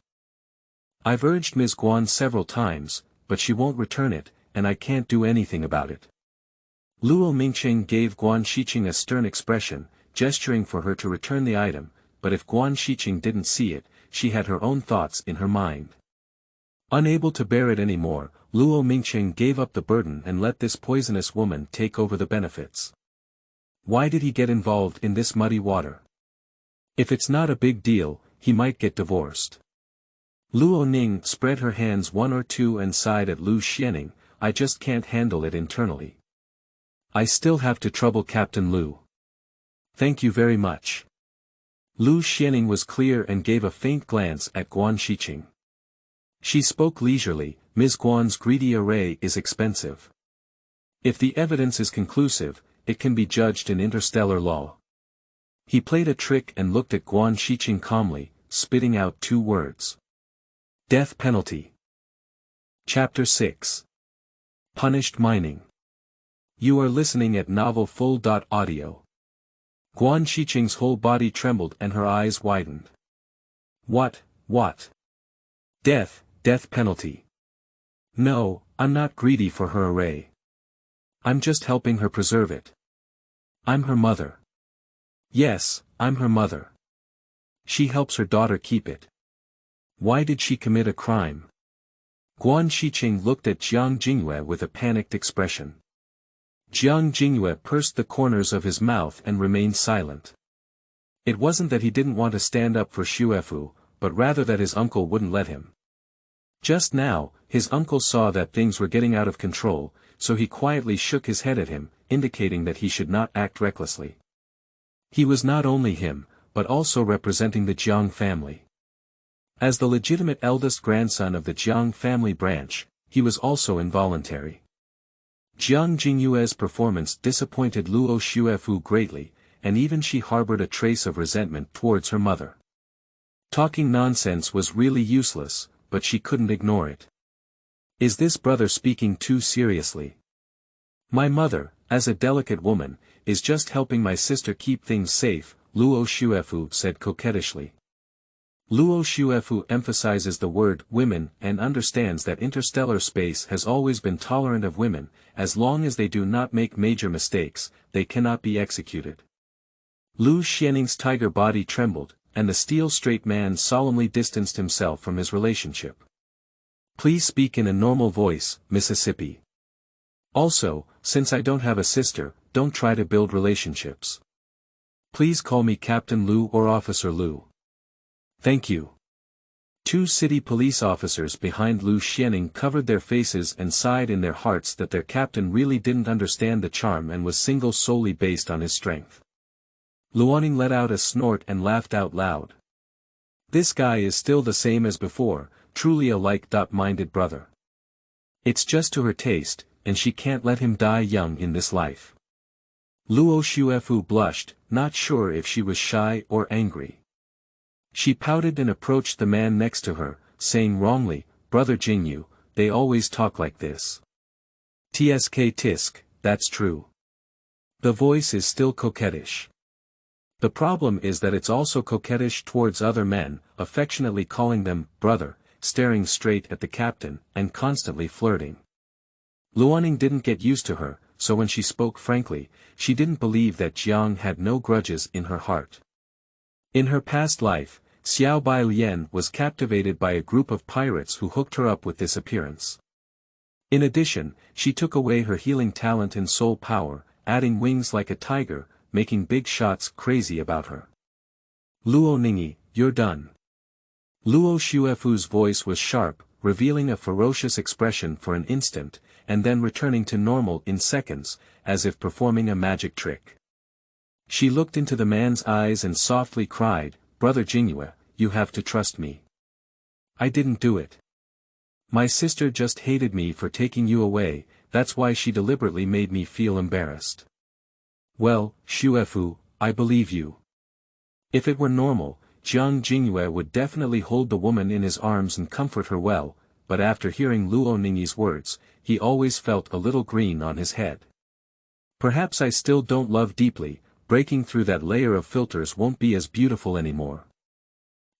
I've urged Ms. Guan several times, but she won't return it, and I can't do anything about it. Luo Mingqing gave Guan Shiqing a stern expression, gesturing for her to return the item, but if Guan Shiqing didn't see it, she had her own thoughts in her mind. Unable to bear it anymore, Luo Mingqing gave up the burden and let this poisonous woman take over the benefits. Why did he get involved in this muddy water? If it's not a big deal, he might get divorced. Luo Ning spread her hands one or two and sighed at Lu Xianyan, I just can't handle it internally. I still have to trouble Captain Lu. Thank you very much. Lu Xianyan was clear and gave a faint glance at Guan Shiqing. She spoke leisurely, Ms. Guan's greedy array is expensive. If the evidence is conclusive, it can be judged in interstellar law. He played a trick and looked at Guan Shiqing calmly, spitting out two words. Death penalty. Chapter 6. Punished mining. You are listening at Novel Full.audio. Guan Shiqing's whole body trembled and her eyes widened. What? Death penalty. No, I'm not greedy for her array. I'm just helping her preserve it. I'm her mother. Yes, I'm her mother. She helps her daughter keep it. Why did she commit a crime? Guan Shiqing looked at Jiang Jingyue with a panicked expression. Jiang Jingyue pursed the corners of his mouth and remained silent. It wasn't that he didn't want to stand up for Xuefu, but rather that his uncle wouldn't let him. Just now, his uncle saw that things were getting out of control, so he quietly shook his head at him, indicating that he should not act recklessly. He was not only him, but also representing the Jiang family. As the legitimate eldest grandson of the Jiang family branch, he was also involuntary. Jiang Jingyue's performance disappointed Luo Xuefu greatly, and even she harbored a trace of resentment towards her mother. Talking nonsense was really useless, but she couldn't ignore it. Is this brother speaking too seriously? My mother, as a delicate woman, is just helping my sister keep things safe, Luo Xuefu said coquettishly. Luo Xuefu emphasizes the word women and understands that interstellar space has always been tolerant of women, as long as they do not make major mistakes, they cannot be executed. Lu Xianning's tiger body trembled, and the steel-straight man solemnly distanced himself from his relationship. Please speak in a normal voice, Mississippi. Also, since I don't have a sister, don't try to build relationships. Please call me Captain Lu or Officer Lu. Thank you. Two city police officers behind Lu Xianning covered their faces and sighed in their hearts that their captain really didn't understand the charm and was single solely based on his strength. Luo Ning let out a snort and laughed out loud. This guy is still the same as before, truly a like-minded brother. It's just to her taste, and she can't let him die young in this life. Luo Xuefu blushed, not sure if she was shy or angry. She pouted and approached the man next to her, saying wrongly, Brother Jingyu, they always talk like this. Tsk tisk, that's true. The voice is still coquettish. The problem is that it's also coquettish towards other men, affectionately calling them, brother, staring straight at the captain, and constantly flirting. Luo Ning didn't get used to her, so when she spoke frankly, she didn't believe that Jiang had no grudges in her heart. In her past life, Xiao Bailian was captivated by a group of pirates who hooked her up with this appearance. In addition, she took away her healing talent and soul power, adding wings like a tiger, making big shots crazy about her. Luo Ningi, you're done. Luo Xuefu's voice was sharp, revealing a ferocious expression for an instant, and then returning to normal in seconds, as if performing a magic trick. She looked into the man's eyes and softly cried, Brother Jingyue, you have to trust me. I didn't do it. My sister just hated me for taking you away, that's why she deliberately made me feel embarrassed. Well, Xuefu, I believe you. If it were normal, Jiang Jingyue would definitely hold the woman in his arms and comfort her well, but after hearing Luo Ningyi's words, he always felt a little green on his head. Perhaps I still don't love deeply, breaking through that layer of filters won't be as beautiful anymore.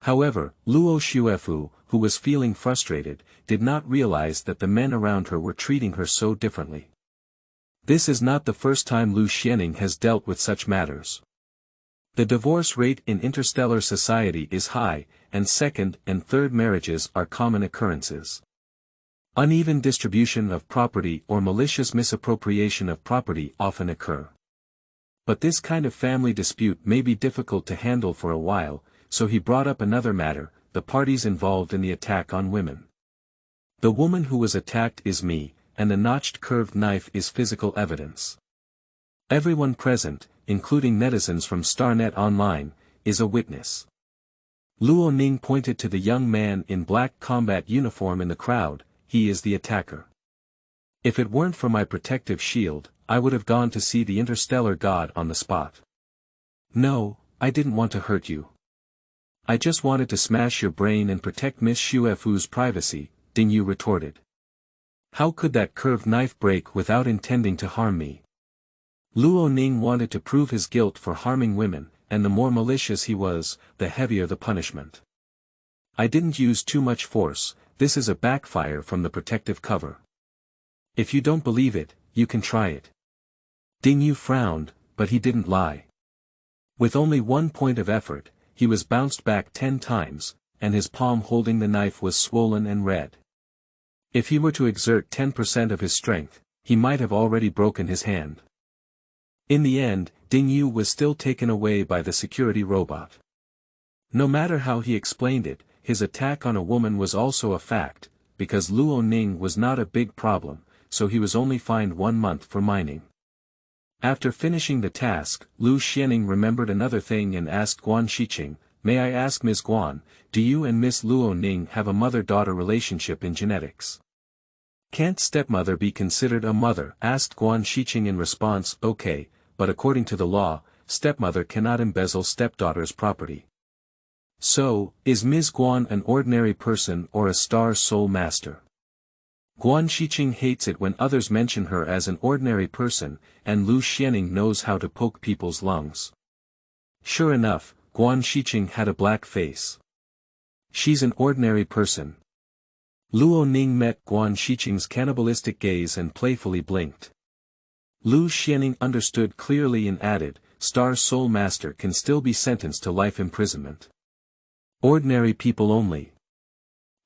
However, Luo Xuefu, who was feeling frustrated, did not realize that the men around her were treating her so differently. This is not the first time Lu Xianning has dealt with such matters. The divorce rate in interstellar society is high, and second and third marriages are common occurrences. Uneven distribution of property or malicious misappropriation of property often occur. But this kind of family dispute may be difficult to handle for a while, so he brought up another matter, the parties involved in the attack on women. The woman who was attacked is me, and the notched curved knife is physical evidence. Everyone present, including netizens from Starnet Online, is a witness. Luo Ning pointed to the young man in black combat uniform in the crowd, he is the attacker. If it weren't for my protective shield, I would have gone to see the interstellar god on the spot. No, I didn't want to hurt you. I just wanted to smash your brain and protect Miss Xuefu's privacy, Dingyu retorted. How could that curved knife break without intending to harm me? Luo Ning wanted to prove his guilt for harming women, and the more malicious he was, the heavier the punishment. I didn't use too much force, this is a backfire from the protective cover. If you don't believe it, you can try it. Dingyu frowned, but he didn't lie. With only 1 point of effort, he was bounced back 10 times, and his palm holding the knife was swollen and red. If he were to exert 10% of his strength, he might have already broken his hand. In the end, Dingyu was still taken away by the security robot. No matter how he explained it, his attack on a woman was also a fact, because Luo Ning was not a big problem, so he was only fined 1 month for mining. After finishing the task, Lu Xianning remembered another thing and asked Guan Shiqing, "May I ask Ms. Guan, do you and Miss Luo Ning have a mother-daughter relationship in genetics?" "Can't stepmother be considered a mother?" asked Guan Shiqing in response. "Okay, but according to the law, stepmother cannot embezzle stepdaughter's property." "So, is Ms. Guan an ordinary person or a star soul master?" Guan Shiqing hates it when others mention her as an ordinary person, and Lu Xianning knows how to poke people's lungs. Sure enough, Guan Shiqing had a black face. "She's an ordinary person." Luo Ning met Guan Shiqing's cannibalistic gaze and playfully blinked. Lu Xianning understood clearly and added, "Star Soul Master can still be sentenced to life imprisonment. Ordinary people only.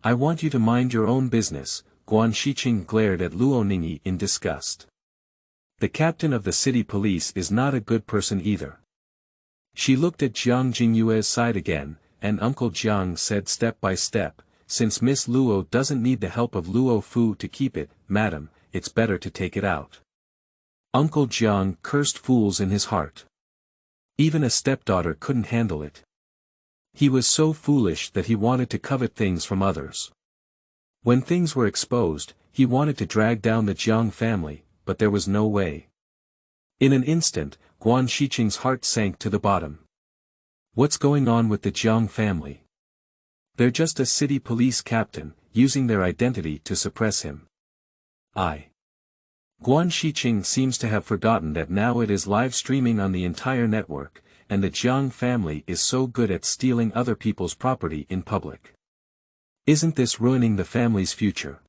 I want you to mind your own business." Guan Shiqing glared at Luo Ning in disgust. "The captain of the city police is not a good person either." She looked at Jiang Jingyue's side again, and Uncle Jiang said step by step, "Since Miss Luo doesn't need the help of Luo Fu to keep it, madam, it's better to take it out." Uncle Jiang cursed fools in his heart. Even a stepdaughter couldn't handle it. He was so foolish that he wanted to covet things from others. When things were exposed, he wanted to drag down the Jiang family, but there was no way. In an instant, Guan Shiqing's heart sank to the bottom. What's going on with the Jiang family? They're just a city police captain, using their identity to suppress him. Guan Shiqing seems to have forgotten that now it is live streaming on the entire network, and the Jiang family is so good at stealing other people's property in public. Isn't this ruining the family's future?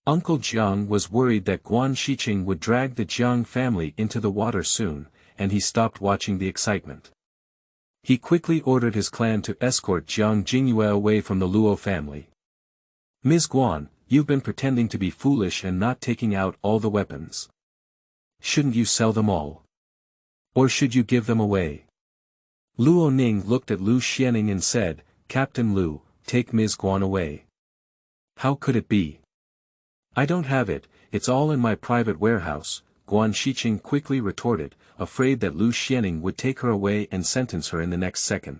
Uncle Jiang was worried that Guan Shiqing would drag the Jiang family into the water soon, and he stopped watching the excitement. He quickly ordered his clan to escort Jiang Jingyue away from the Luo family. "Ms. Guan, you've been pretending to be foolish and not taking out all the weapons. Shouldn't you sell them all? Or should you give them away?" Luo Ning looked at Lu Xianning and said, "Captain Lu, take Ms. Guan away." "How could it be? I don't have it, it's all in my private warehouse," Guan Shiqing quickly retorted, afraid that Lu Xianning would take her away and sentence her in the next second.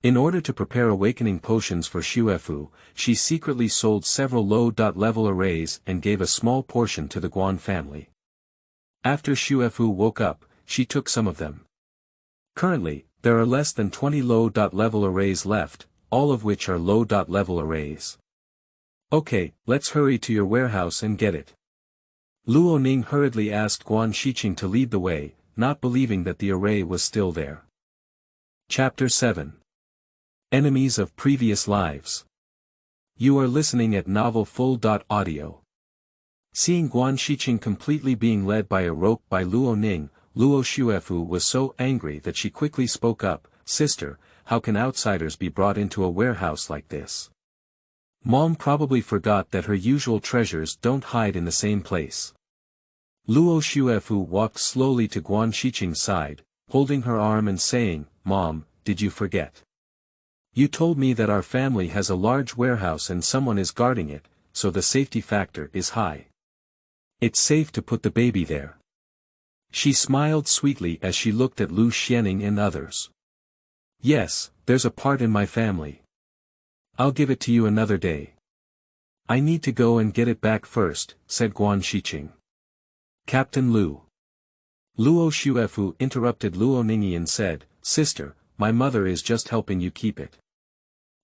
In order to prepare awakening potions for Xuefu, she secretly sold several low-level arrays and gave a small portion to the Guan family. After Xuefu woke up, she took some of them. Currently, there are less than 20 low-level arrays left, all of which are low-level arrays. "Okay, let's hurry to your warehouse and get it." Luo Ning hurriedly asked Guan Shiqing to lead the way, not believing that the array was still there. Chapter 7. Enemies of Previous Lives. You are listening at Novel Full.audio. Seeing Guan Shiqing completely being led by a rope by Luo Ning, Luo Xuefu was so angry that she quickly spoke up, "Sister, how can outsiders be brought into a warehouse like this? Mom probably forgot that her usual treasures don't hide in the same place." Luo Xuefu walked slowly to Guan Shiqing's side, holding her arm and saying, "Mom, did you forget? You told me that our family has a large warehouse and someone is guarding it, so the safety factor is high. It's safe to put the baby there." She smiled sweetly as she looked at Lu Xianning and others. "Yes, there's a part in my family. I'll give it to you another day. I need to go and get it back first," said Guan Shiqing. "Captain Lu." Luo Xuefu interrupted Luo Ning and said, "Sister, my mother is just helping you keep it.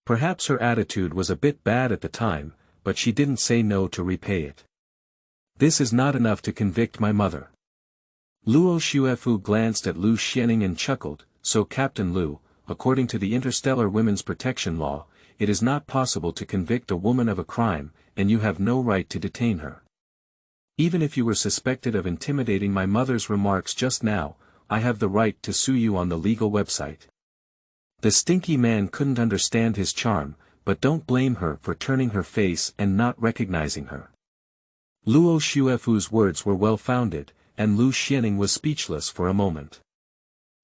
Perhaps her attitude was a bit bad at the time, but she didn't say no to repay it. This is not enough to convict my mother." Luo Xuefu glanced at Lu Xianning and chuckled, "So Captain Lu, according to the Interstellar Women's Protection Law, it is not possible to convict a woman of a crime, and you have no right to detain her. Even if you were suspected of intimidating my mother's remarks just now, I have the right to sue you on the legal website." The stinky man couldn't understand his charm, but don't blame her for turning her face and not recognizing her. Luo Xuefu's words were well-founded, and Lu Xianning was speechless for a moment.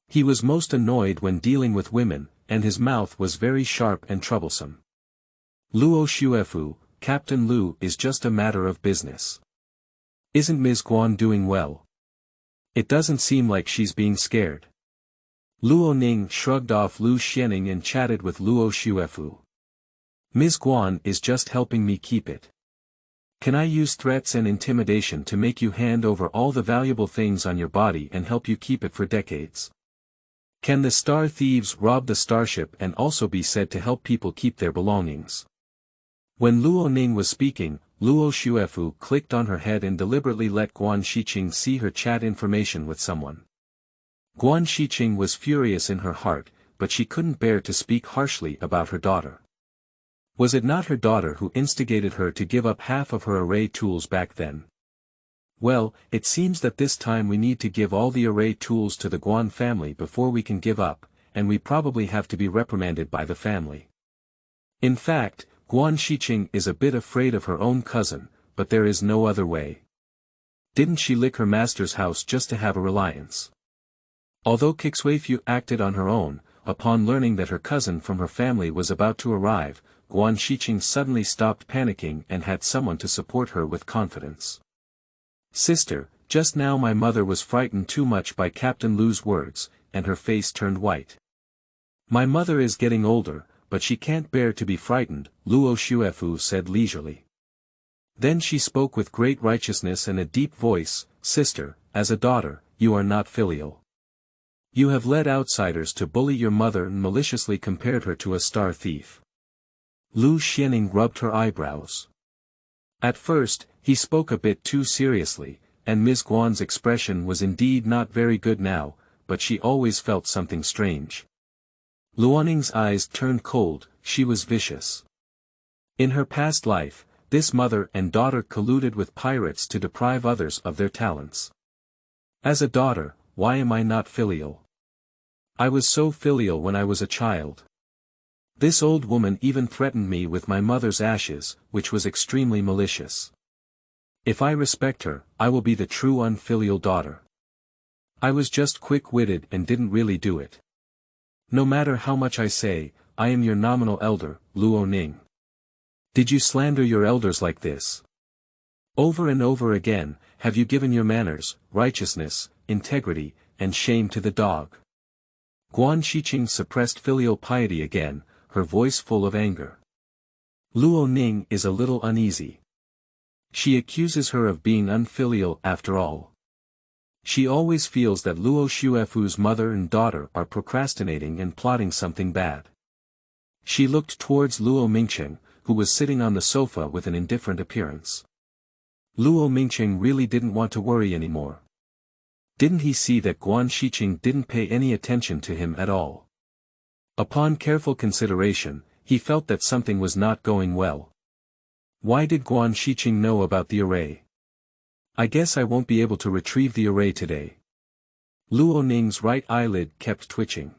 He was most annoyed when dealing with women, and his mouth was very sharp and troublesome. "Luo Xuefu, Captain Lu is just a matter of business. Isn't Ms. Guan doing well? It doesn't seem like she's being scared. Luo Ning shrugged off Lu Xianning and chatted with Luo Xuefu. Ms. Guan is just helping me keep it. Can I use threats and intimidation to make you hand over all the valuable things on your body and help you keep it for decades? Can the star thieves rob the starship and also be said to help people keep their belongings? When Luo Ning was speaking, Luo Xuefu clicked on her head and deliberately let Guan Shiqing see her chat information with someone. Guan Shiqing was furious in her heart, but she couldn't bear to speak harshly about her daughter. Was it not her daughter who instigated her to give up half of her array tools back then? Well, it seems that this time we need to give all the array tools to the Guan family before we can give up, and we probably have to be reprimanded by the family. In fact, Guan Shiqing is a bit afraid of her own cousin, but there is no other way. Didn't she lick her master's house just to have a reliance? Although Kixuefu acted on her own, upon learning that her cousin from her family was about to arrive, Guan Shiqing suddenly stopped panicking and had someone to support her with confidence. Sister, just now my mother was frightened too much by Captain Lu's words, and her face turned white. My mother is getting older, but she can't bear to be frightened, Luo Xuefu said leisurely. Then she spoke with great righteousness and a deep voice, Sister, as a daughter, you are not filial. You have led outsiders to bully your mother and maliciously compared her to a star thief. Lu Xianning rubbed her eyebrows. At first, he spoke a bit too seriously, and Ms. Guan's expression was indeed not very good now, but she always felt something strange. Luo Ning's eyes turned cold, she was vicious. In her past life, this mother and daughter colluded with pirates to deprive others of their talents. As a daughter, why am I not filial? I was so filial when I was a child. This old woman even threatened me with my mother's ashes, which was extremely malicious. If I respect her, I will be the true unfilial daughter. I was just quick-witted and didn't really do it. No matter how much I say, I am your nominal elder, Luo Ning. Did you slander your elders like this? Over and over again, have you given your manners, righteousness, integrity, and shame to the dog? Guan Shiqing suppressed filial piety again, her voice full of anger. Luo Ning is a little uneasy. She accuses her of being unfilial after all. She always feels that Luo Xuefu's mother and daughter are procrastinating and plotting something bad. She looked towards Luo Mingcheng, who was sitting on the sofa with an indifferent appearance. Luo Mingcheng really didn't want to worry anymore. Didn't he see that Guan Shiqing didn't pay any attention to him at all? Upon careful consideration, he felt that something was not going well. Why did Guan Shiqing know about the array? I guess I won't be able to retrieve the array today. Luo Ning's right eyelid kept twitching.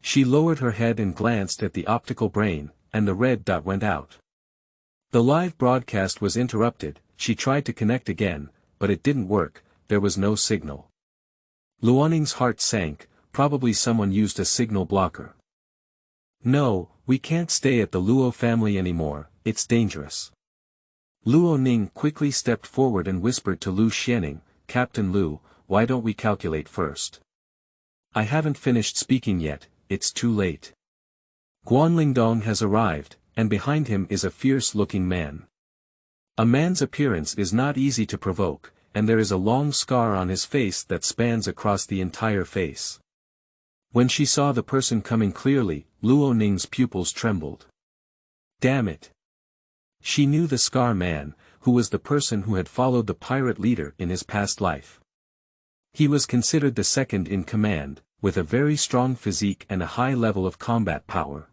She lowered her head and glanced at the optical brain, and the red dot went out. The live broadcast was interrupted. She tried to connect again, but it didn't work, there was no signal. Luo Ning's heart sank, probably someone used a signal blocker. No, we can't stay at the Luo family anymore, it's dangerous. Luo Ning quickly stepped forward and whispered to Lu Xianning, Captain Lu, why don't we calculate first? I haven't finished speaking yet, it's too late. Guan Lingdong has arrived, and behind him is a fierce-looking man. A man's appearance is not easy to provoke, and there is a long scar on his face that spans across the entire face. When she saw the person coming clearly, Luo Ning's pupils trembled. Damn it! She knew the Scar Man, who was the person who had followed the pirate leader in his past life. He was considered the second in command, with a very strong physique and a high level of combat power.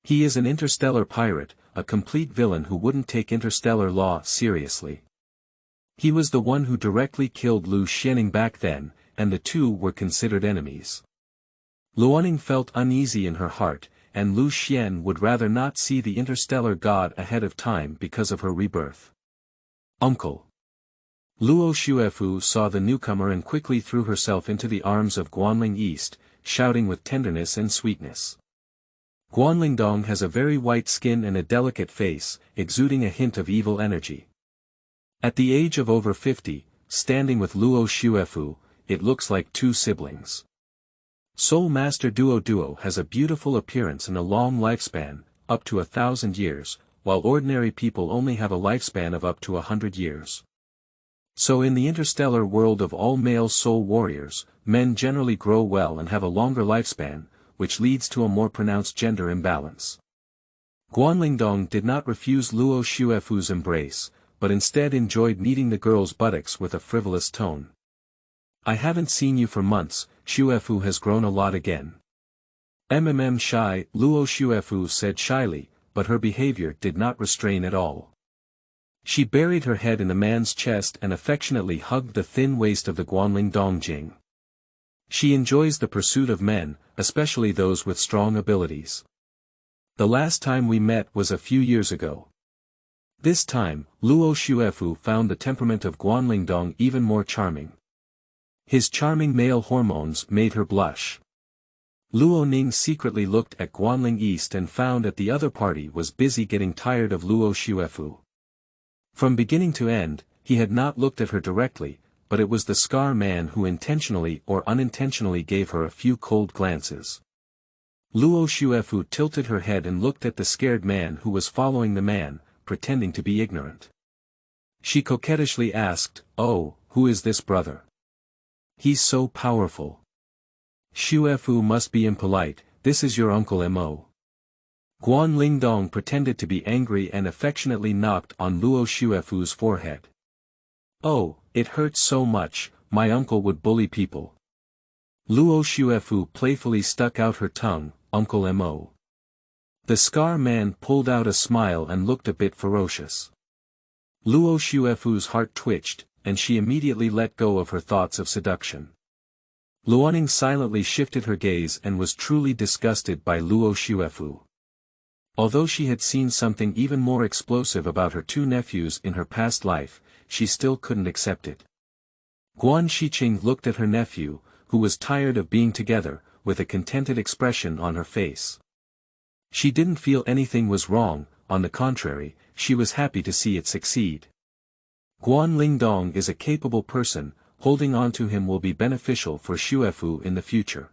He is an interstellar pirate, a complete villain who wouldn't take interstellar law seriously. He was the one who directly killed Lu Xianning back then, and the two were considered enemies. Luo Ning felt uneasy in her heart, and Lu Xian would rather not see the interstellar god ahead of time because of her rebirth. Uncle. Luo Xuefu saw the newcomer and quickly threw herself into the arms of Guanling East, shouting with tenderness and sweetness. Guan Lingdong has a very white skin and a delicate face, exuding a hint of evil energy. At the age of over 50, standing with Luo Xuefu, it looks like two siblings. Soul Master Duo has a beautiful appearance and a long lifespan, up to 1,000 years, while ordinary people only have a lifespan of up to 100 years. So in the interstellar world of all male soul warriors, men generally grow well and have a longer lifespan, which leads to a more pronounced gender imbalance. Guanlingdong did not refuse Luo Xuefu's embrace, but instead enjoyed kneading the girl's buttocks with a frivolous tone. I haven't seen you for months, Xuefu has grown a lot again. Shy, Luo Xuefu said shyly, but her behavior did not restrain at all. She buried her head in the man's chest and affectionately hugged the thin waist of the Guanlingdong Jing. She enjoys the pursuit of men, especially those with strong abilities. The last time we met was a few years ago. This time, Luo Xuefu found the temperament of Guanlingdong even more charming. His charming male hormones made her blush. Luo Ning secretly looked at Guanling East and found that the other party was busy getting tired of Luo Xuefu. From beginning to end, he had not looked at her directly, but it was the Scar Man who intentionally or unintentionally gave her a few cold glances. Luo Xuefu tilted her head and looked at the scared man who was following the man, pretending to be ignorant. She coquettishly asked, "Oh, who is this brother? He's so powerful." "Xuefu must be impolite, this is your Uncle Mo." Guanlingdong pretended to be angry and affectionately knocked on Luo Xuefu's forehead. "Oh, it hurts so much, my uncle would bully people." Luo Xuefu playfully stuck out her tongue, "Uncle Mo." The Scar Man pulled out a smile and looked a bit ferocious. Luo Xuefu's heart twitched, and she immediately let go of her thoughts of seduction. Luo Ning silently shifted her gaze and was truly disgusted by Luo Xuefu. Although she had seen something even more explosive about her two nephews in her past life, she still couldn't accept it. Guan Shiqing looked at her nephew, who was tired of being together, with a contented expression on her face. She didn't feel anything was wrong, on the contrary, she was happy to see it succeed. Guanlingdong is a capable person, holding on to him will be beneficial for Xuefu in the future.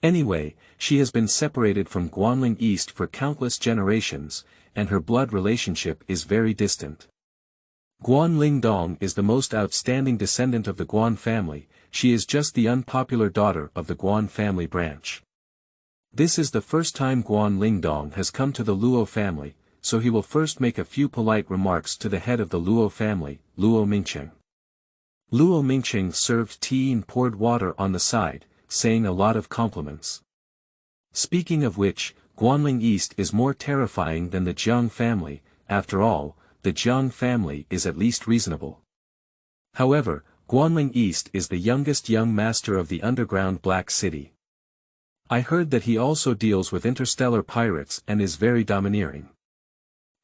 Anyway, she has been separated from Guanling East for countless generations, and her blood relationship is very distant. Guanlingdong is the most outstanding descendant of the Guan family, she is just the unpopular daughter of the Guan family branch. This is the first time Guanlingdong has come to the Luo family, so he will first make a few polite remarks to the head of the Luo family, Luo Mingqing. Luo Mingqing served tea and poured water on the side, saying a lot of compliments. Speaking of which, Guanling East is more terrifying than the Jiang family, after all, the Jiang family is at least reasonable. However, Guanling East is the youngest young master of the underground Black City. I heard that he also deals with interstellar pirates and is very domineering.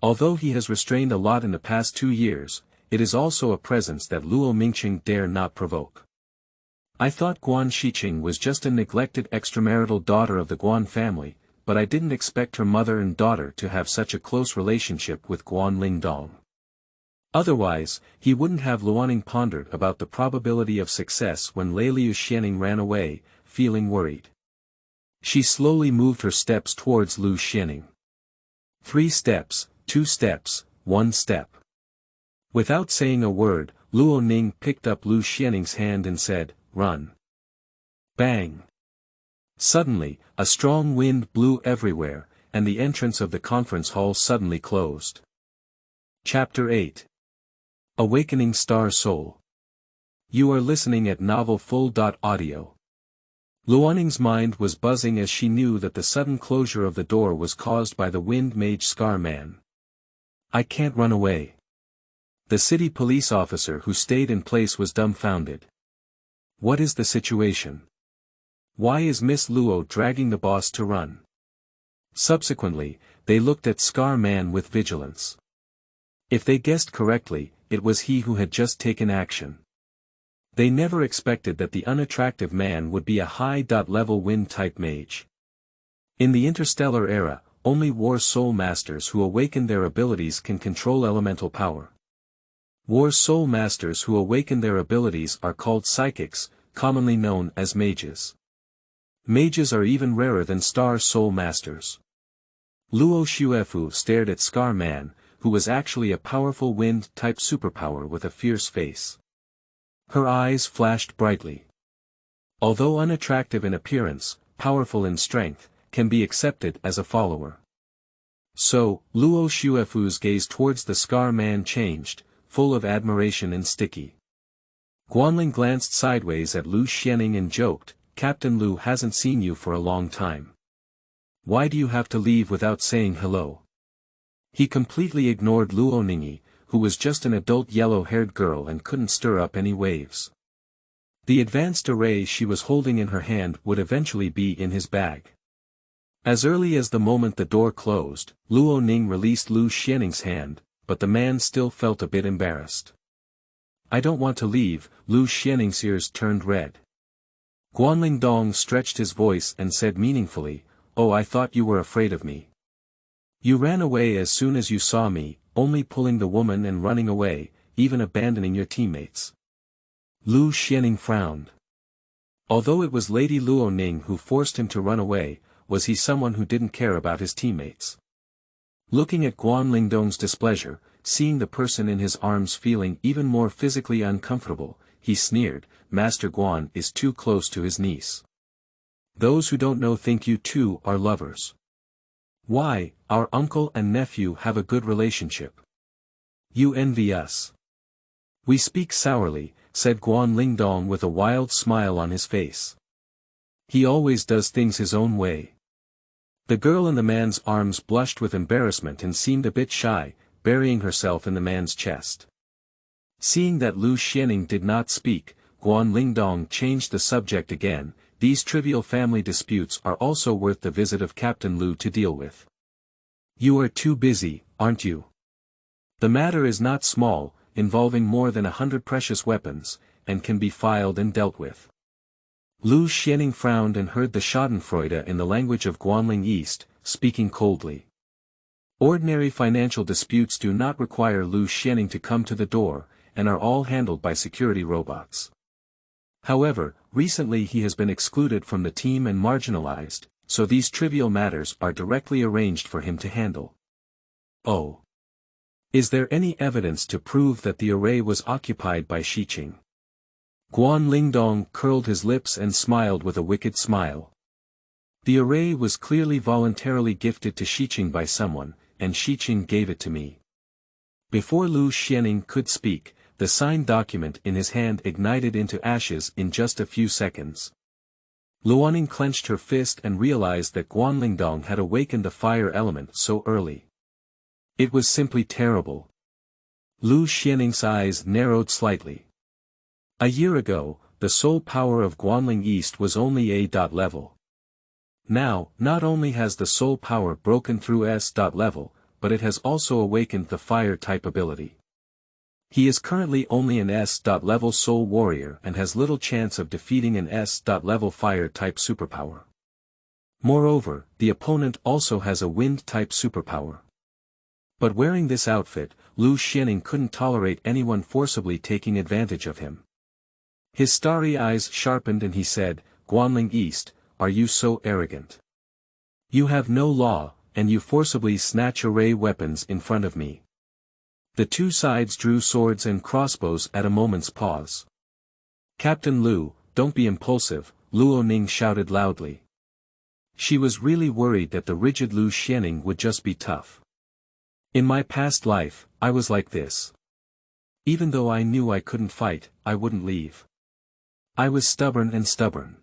Although he has restrained a lot in the past 2 years, it is also a presence that Luo Mingqing dare not provoke. I thought Guan Shiqing was just a neglected extramarital daughter of the Guan family, but I didn't expect her mother and daughter to have such a close relationship with Guanlingdong. Otherwise, he wouldn't have Luo Ning pondered about the probability of success when Liu Xianyan ran away, feeling worried. She slowly moved her steps towards Liu Xianyan. 3 steps, 2 steps, 1 step. Without saying a word, Luo Ning picked up Liu Xianyan's hand and said, "Run." Bang! Suddenly, a strong wind blew everywhere, and the entrance of the conference hall suddenly closed. Chapter 8. Awakening Star Soul. You are listening at novelfull.audio. Luo Ning's mind was buzzing as she knew that the sudden closure of the door was caused by the Wind Mage Scar Man. I can't run away. The city police officer who stayed in place was dumbfounded. What is the situation? Why is Miss Luo dragging the boss to run? Subsequently, they looked at Scar Man with vigilance. If they guessed correctly, it was he who had just taken action. They never expected that the unattractive man would be a high-level wind-type mage. In the interstellar era, only War Soul Masters who awaken their abilities can control elemental power. War Soul Masters who awaken their abilities are called psychics, commonly known as mages. Mages are even rarer than Star Soul Masters. Luo Xuefu stared at Scar Man, who was actually a powerful wind-type superpower with a fierce face. Her eyes flashed brightly. Although unattractive in appearance, powerful in strength, can be accepted as a follower. So, Luo Xuefu's gaze towards the Scar Man changed, full of admiration and sticky. Guanling glanced sideways at Lu Xianning and joked, "Captain Lu hasn't seen you for a long time. Why do you have to leave without saying hello?" He completely ignored Luo Ning, who was just an adult yellow-haired girl and couldn't stir up any waves. The advanced array she was holding in her hand would eventually be in his bag. As early as the moment the door closed, Luo Ning released Lu Xianning's hand, but the man still felt a bit embarrassed. "I don't want to leave." Lu Xianning's ears turned red. Guanling Dong stretched his voice and said meaningfully, "Oh, I thought you were afraid of me. You ran away as soon as you saw me, only pulling the woman and running away, even abandoning your teammates." Lu Xianning frowned. Although it was Lady Luo Ning who forced him to run away, was he someone who didn't care about his teammates? Looking at Guanling Dong's displeasure, seeing the person in his arms feeling even more physically uncomfortable, he sneered, "Master Guan is too close to his niece. Those who don't know think you two are lovers. Why, our uncle and nephew have a good relationship. You envy us." "We speak sourly," said Guanling Dong with a wild smile on his face. "He always does things his own way." The girl in the man's arms blushed with embarrassment and seemed a bit shy, burying herself in the man's chest. Seeing that Lu Xianning did not speak, Guanling Dong changed the subject again. "These trivial family disputes are also worth the visit of Captain Lu to deal with. You are too busy, aren't you? The matter is not small, involving more than 100 precious weapons, and can be filed and dealt with." Lu Xianning frowned and heard the schadenfreude in the language of Guanling East, speaking coldly. Ordinary financial disputes do not require Lu Xianning to come to the door, and are all handled by security robots. However, recently he has been excluded from the team and marginalized, so these trivial matters are directly arranged for him to handle. "Oh. Is there any evidence to prove that the array was occupied by Xiqing?" Guanling Dong curled his lips and smiled with a wicked smile. "The array was clearly voluntarily gifted to Xiqing by someone, and Xiqing gave it to me." Before Lu Xianning could speak, the signed document in his hand ignited into ashes in just a few seconds. Luo Ning clenched her fist and realized that Guanling Dong had awakened the fire element so early. It was simply terrible. Lu Xianning's eyes narrowed slightly. A year ago, the soul power of Guanling East was only A. level. Now, not only has the soul power broken through S. level, but it has also awakened the fire-type ability. He is currently only an S. level soul warrior and has little chance of defeating an S. level fire-type superpower. Moreover, the opponent also has a wind-type superpower. But wearing this outfit, Lu Xianning couldn't tolerate anyone forcibly taking advantage of him. His starry eyes sharpened and he said, "Guanling East, are you so arrogant? You have no law, and you forcibly snatch array weapons in front of me." The two sides drew swords and crossbows at a moment's pause. "Captain Lu, don't be impulsive," Luo Ning shouted loudly. She was really worried that the rigid Lu Xianning would just be tough. "In my past life, I was like this. Even though I knew I couldn't fight, I wouldn't leave. I was stubborn and stubborn."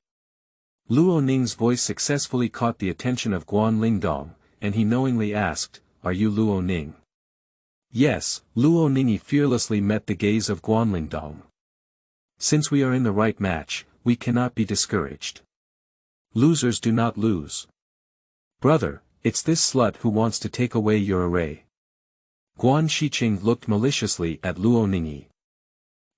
Luo Ning's voice successfully caught the attention of Guanling Dong, and he knowingly asked, "Are you Luo Ning?" "Yes." Luo Ning fearlessly met the gaze of Guanling Dong. "Since we are in the right match, we cannot be discouraged. Losers do not lose. Brother, it's this slut who wants to take away your array." Guan Xiqing looked maliciously at Luo Ning.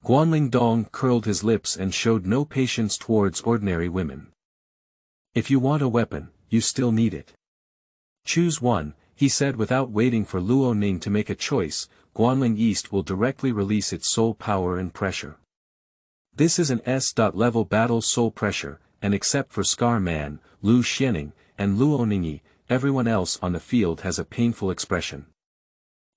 Guanling Dong curled his lips and showed no patience towards ordinary women. "If you want a weapon, you still need it. Choose one," he said without waiting for Luo Ning to make a choice. "Guanling East will directly release its soul power and pressure. This is an S.level battle soul pressure, and except for Scar Man, Lu Xianning, and Luo Ning, everyone else on the field has a painful expression.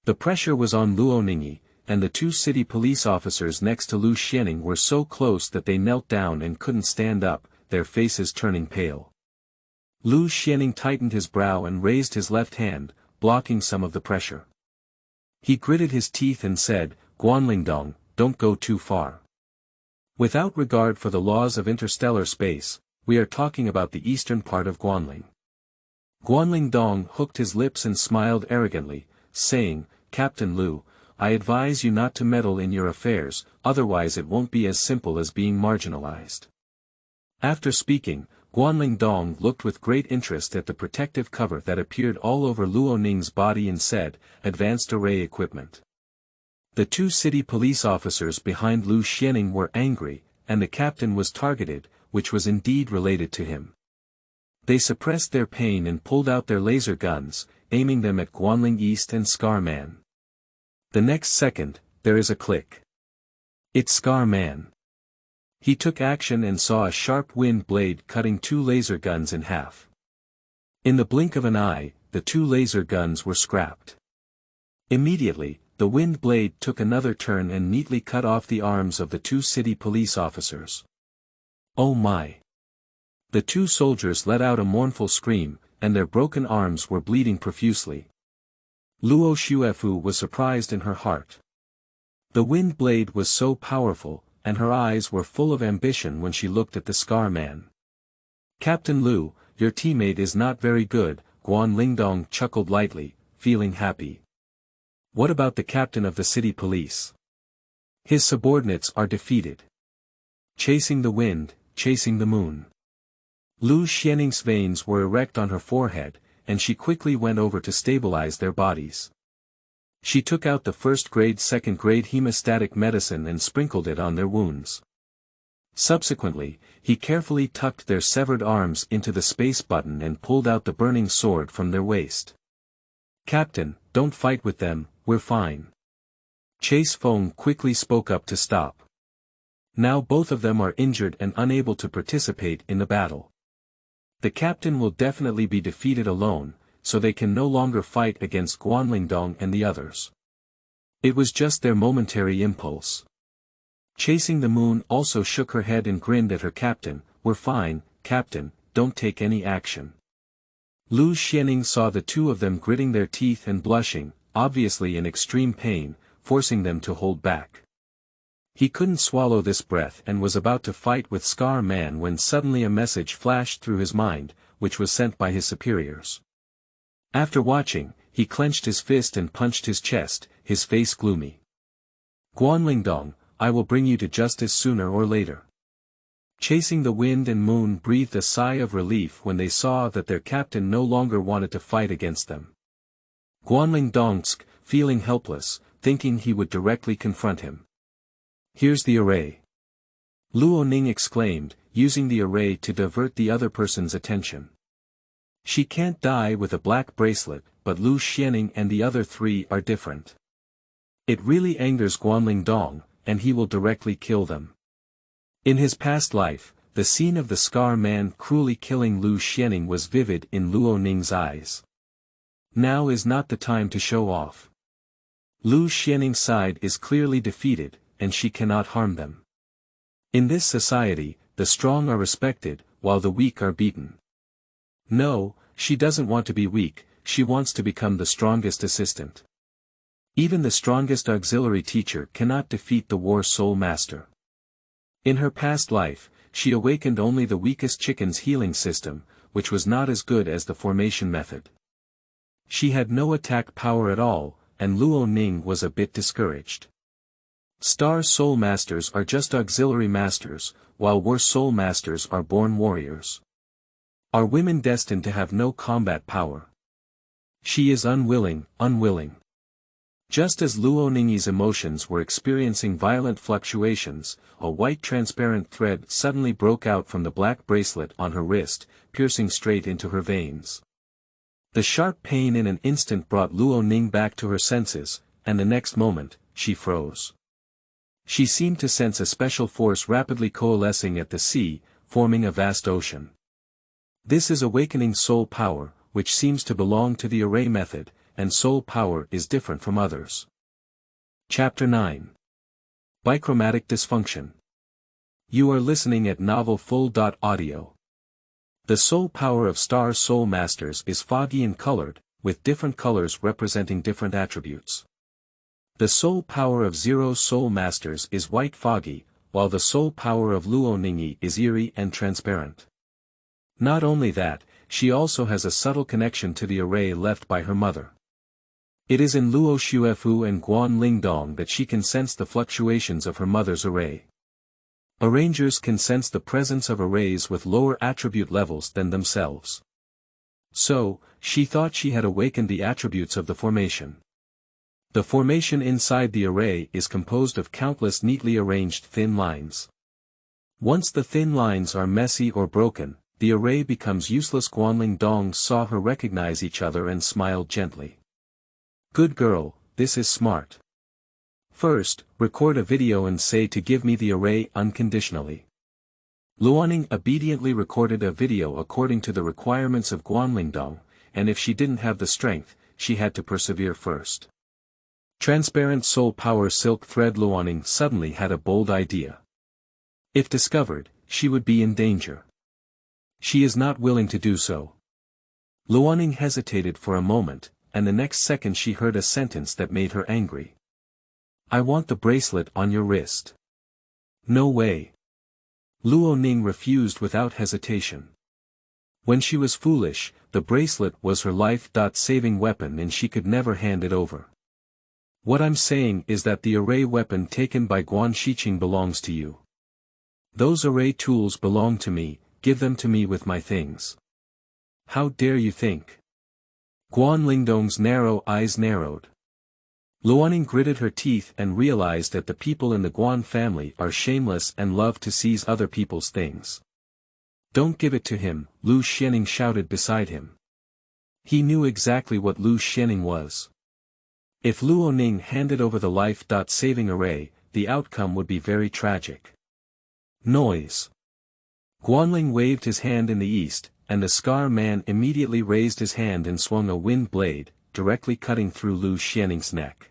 The pressure was on Luo Ning, and the two city police officers next to Lu Xianning were so close that they knelt down and couldn't stand up, their faces turning pale. Lu Xianning tightened his brow and raised his left hand, blocking some of the pressure. He gritted his teeth and said, "Guanlingdong, don't go too far. Without regard for the laws of interstellar space, we are talking about the eastern part of Guanling." Guanlingdong hooked his lips and smiled arrogantly, saying, "Captain Lu, I advise you not to meddle in your affairs, otherwise it won't be as simple as being marginalized." After speaking, Guanlingdong looked with great interest at the protective cover that appeared all over Luo Ning's body and said, "Advanced array equipment." The two city police officers behind Lu Xianning were angry, and the captain was targeted, which was indeed related to him. They suppressed their pain and pulled out their laser guns, aiming them at Guanling East and Scar Man. The next second, there is a click. It's Scar Man. He took action and saw a sharp wind blade cutting two laser guns in half. In the blink of an eye, the two laser guns were scrapped. Immediately, the wind blade took another turn and neatly cut off the arms of the two city police officers. Oh my! The two soldiers let out a mournful scream, and their broken arms were bleeding profusely. Luo Shuefu was surprised in her heart. The wind blade was so powerful, and her eyes were full of ambition when she looked at the Scar Man. "Captain Lu, your teammate is not very good," Guanlingdong chuckled lightly, feeling happy. "What about the captain of the city police? His subordinates are defeated. Chasing the wind, chasing the moon." Lu Xianning's veins were erect on her forehead, and she quickly went over to stabilize their bodies. She took out the first-grade second-grade hemostatic medicine and sprinkled it on their wounds. Subsequently, he carefully tucked their severed arms into the space button and pulled out the burning sword from their waist. "Captain, don't fight with them, we're fine." Chase Feng quickly spoke up to stop. Now both of them are injured and unable to participate in the battle. The captain will definitely be defeated alone, so they can no longer fight against Guanlingdong and the others. It was just their momentary impulse. Chasing the Moon also shook her head and grinned at her captain. "We're fine, Captain, don't take any action." Lu Xianning saw the two of them gritting their teeth and blushing, obviously in extreme pain, forcing them to hold back. He couldn't swallow this breath and was about to fight with Scar Man when suddenly a message flashed through his mind, which was sent by his superiors. After watching, he clenched his fist and punched his chest, his face gloomy. "Guanlingdong, I will bring you to justice sooner or later." Chasing the Wind and Moon breathed a sigh of relief when they saw that their captain no longer wanted to fight against them. Guanlingdong, feeling helpless, thinking he would directly confront him. "Here's the array." Luo Ning exclaimed, using the array to divert the other person's attention. "She can't die with a black bracelet, but Lu Xianning and the other three are different. It really angers Guanlingdong, and he will directly kill them." In his past life, the scene of the Scar Man cruelly killing Lu Xianning was vivid in Luo Ning's eyes. Now is not the time to show off. Lu Xianning's side is clearly defeated, and she cannot harm them. In this society, the strong are respected, while the weak are beaten. No, she doesn't want to be weak, she wants to become the strongest assistant. Even the strongest auxiliary teacher cannot defeat the War Soul Master. In her past life, she awakened only the weakest chicken's healing system, which was not as good as the formation method. She had no attack power at all, and Luo Ning was a bit discouraged. Star Soul Masters are just auxiliary masters, while War Soul Masters are born warriors. Are women destined to have no combat power? She is unwilling. Just as Luo Ning's emotions were experiencing violent fluctuations, a white transparent thread suddenly broke out from the black bracelet on her wrist, piercing straight into her veins. The sharp pain in an instant brought Luo Ning back to her senses, and the next moment, she froze. She seemed to sense a special force rapidly coalescing at the sea, forming a vast ocean. This is awakening soul power, which seems to belong to the array method, and soul power is different from others. Chapter 9. Bichromatic Dysfunction. You are listening at Novel Full.audio. The soul power of Star Soul Masters is foggy and colored, with different colors representing different attributes. The soul power of Zero Soul Masters is white foggy, while the soul power of Luo Ning is eerie and transparent. Not only that, she also has a subtle connection to the array left by her mother. It is in Luo Xuefu and Guan Lingdong that she can sense the fluctuations of her mother's array. Arrangers can sense the presence of arrays with lower attribute levels than themselves. So, she thought she had awakened the attributes of the formation. The formation inside the array is composed of countless neatly arranged thin lines. Once the thin lines are messy or broken, the array becomes useless. Guanling Dong saw her recognize each other and smiled gently. Good girl, this is smart. First, record a video and say to give me the array unconditionally. Luo Ning obediently recorded a video according to the requirements of Guanling Dong, and if she didn't have the strength, she had to persevere first. Transparent soul power silk thread. Luo Ning suddenly had a bold idea. If discovered, she would be in danger. She is not willing to do so. Luo Ning hesitated for a moment, and the next second she heard a sentence that made her angry. I want the bracelet on your wrist. No way. Luo Ning refused without hesitation. When she was foolish, the bracelet was her life-saving weapon and she could never hand it over. What I'm saying is that the array weapon taken by Guan Shiqing belongs to you. Those array tools belong to me, give them to me with my things. How dare you think? Guan Lingdong's narrow eyes narrowed. Luo Ning gritted her teeth and realized that the people in the Guan family are shameless and love to seize other people's things. Don't give it to him, Lu Xianning shouted beside him. He knew exactly what Lu Xianning was. If Luo Ning handed over the life-saving array, the outcome would be very tragic. Noise. Guanling waved his hand in the east, and the Scar Man immediately raised his hand and swung a wind blade, directly cutting through Lu Xianning's neck.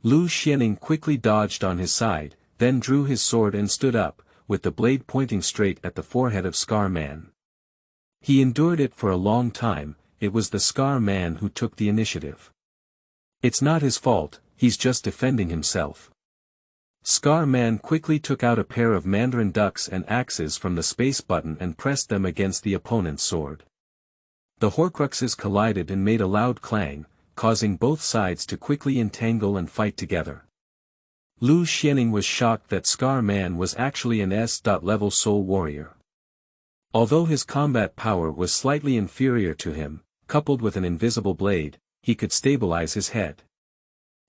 Lu Xianning quickly dodged on his side, then drew his sword and stood up, with the blade pointing straight at the forehead of Scar Man. He endured it for a long time. It was the Scar Man who took the initiative. It's not his fault, he's just defending himself. Scar Man quickly took out a pair of mandarin ducks and axes from the space button and pressed them against the opponent's sword. The Horcruxes collided and made a loud clang, causing both sides to quickly entangle and fight together. Lu Xianning was shocked that Scar Man was actually an S-level soul warrior. Although his combat power was slightly inferior to him, coupled with an invisible blade, he could stabilize his head.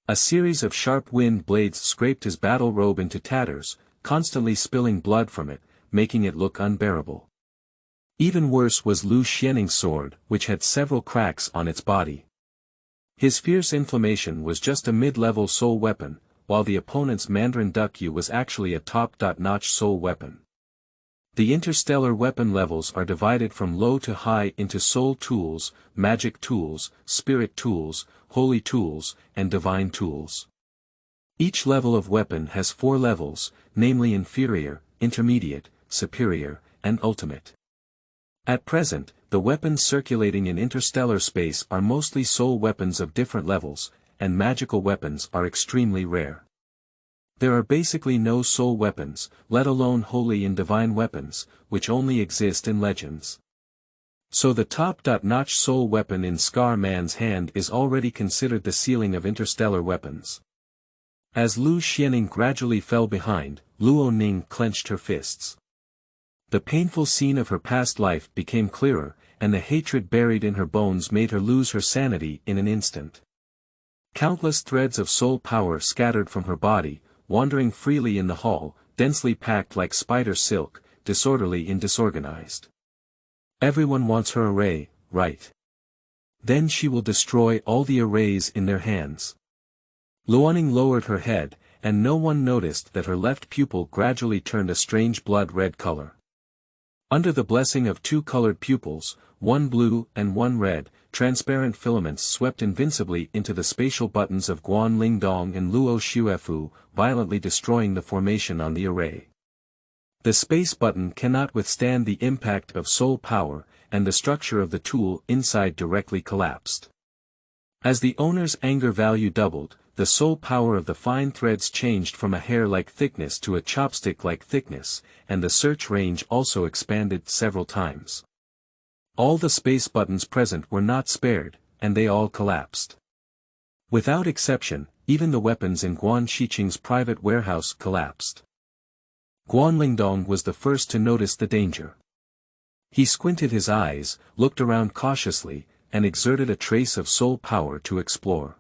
A series of sharp wind blades scraped his battle robe into tatters, constantly spilling blood from it, making it look unbearable. Even worse was Lu Xianning's sword, which had several cracks on its body. His fierce inflammation was just a mid-level soul weapon, while the opponent's Mandarin Duckyu was actually a top-notch soul weapon. The interstellar weapon levels are divided from low to high into soul tools, magic tools, spirit tools, holy tools, and divine tools. Each level of weapon has 4 levels, namely inferior, intermediate, superior, and ultimate. At present, the weapons circulating in interstellar space are mostly soul weapons of different levels, and magical weapons are extremely rare. There are basically no soul weapons, let alone holy and divine weapons, which only exist in legends. So the top-notch soul weapon in Scar Man's hand is already considered the ceiling of interstellar weapons. As Lu Xianning gradually fell behind, Luo Ning clenched her fists. The painful scene of her past life became clearer, and the hatred buried in her bones made her lose her sanity in an instant. Countless threads of soul power scattered from her body, wandering freely in the hall, densely packed like spider silk, disorderly and disorganized. Everyone wants her array, right? Then she will destroy all the arrays in their hands. Luo Ning lowered her head, and no one noticed that her left pupil gradually turned a strange blood-red color. Under the blessing of two colored pupils, one blue and one red, transparent filaments swept invincibly into the spatial buttons of Guan Lingdong and Luo Xuefu, violently destroying the formation on the array. The space button cannot withstand the impact of soul power, and the structure of the tool inside directly collapsed. As the owner's anger value doubled, the soul power of the fine threads changed from a hair-like thickness to a chopstick-like thickness, and the search range also expanded several times. All the space buttons present were not spared, and they all collapsed. Without exception, even the weapons in Guan Shiqing's private warehouse collapsed. Guan Lingdong was the first to notice the danger. He squinted his eyes, looked around cautiously, and exerted a trace of soul power to explore.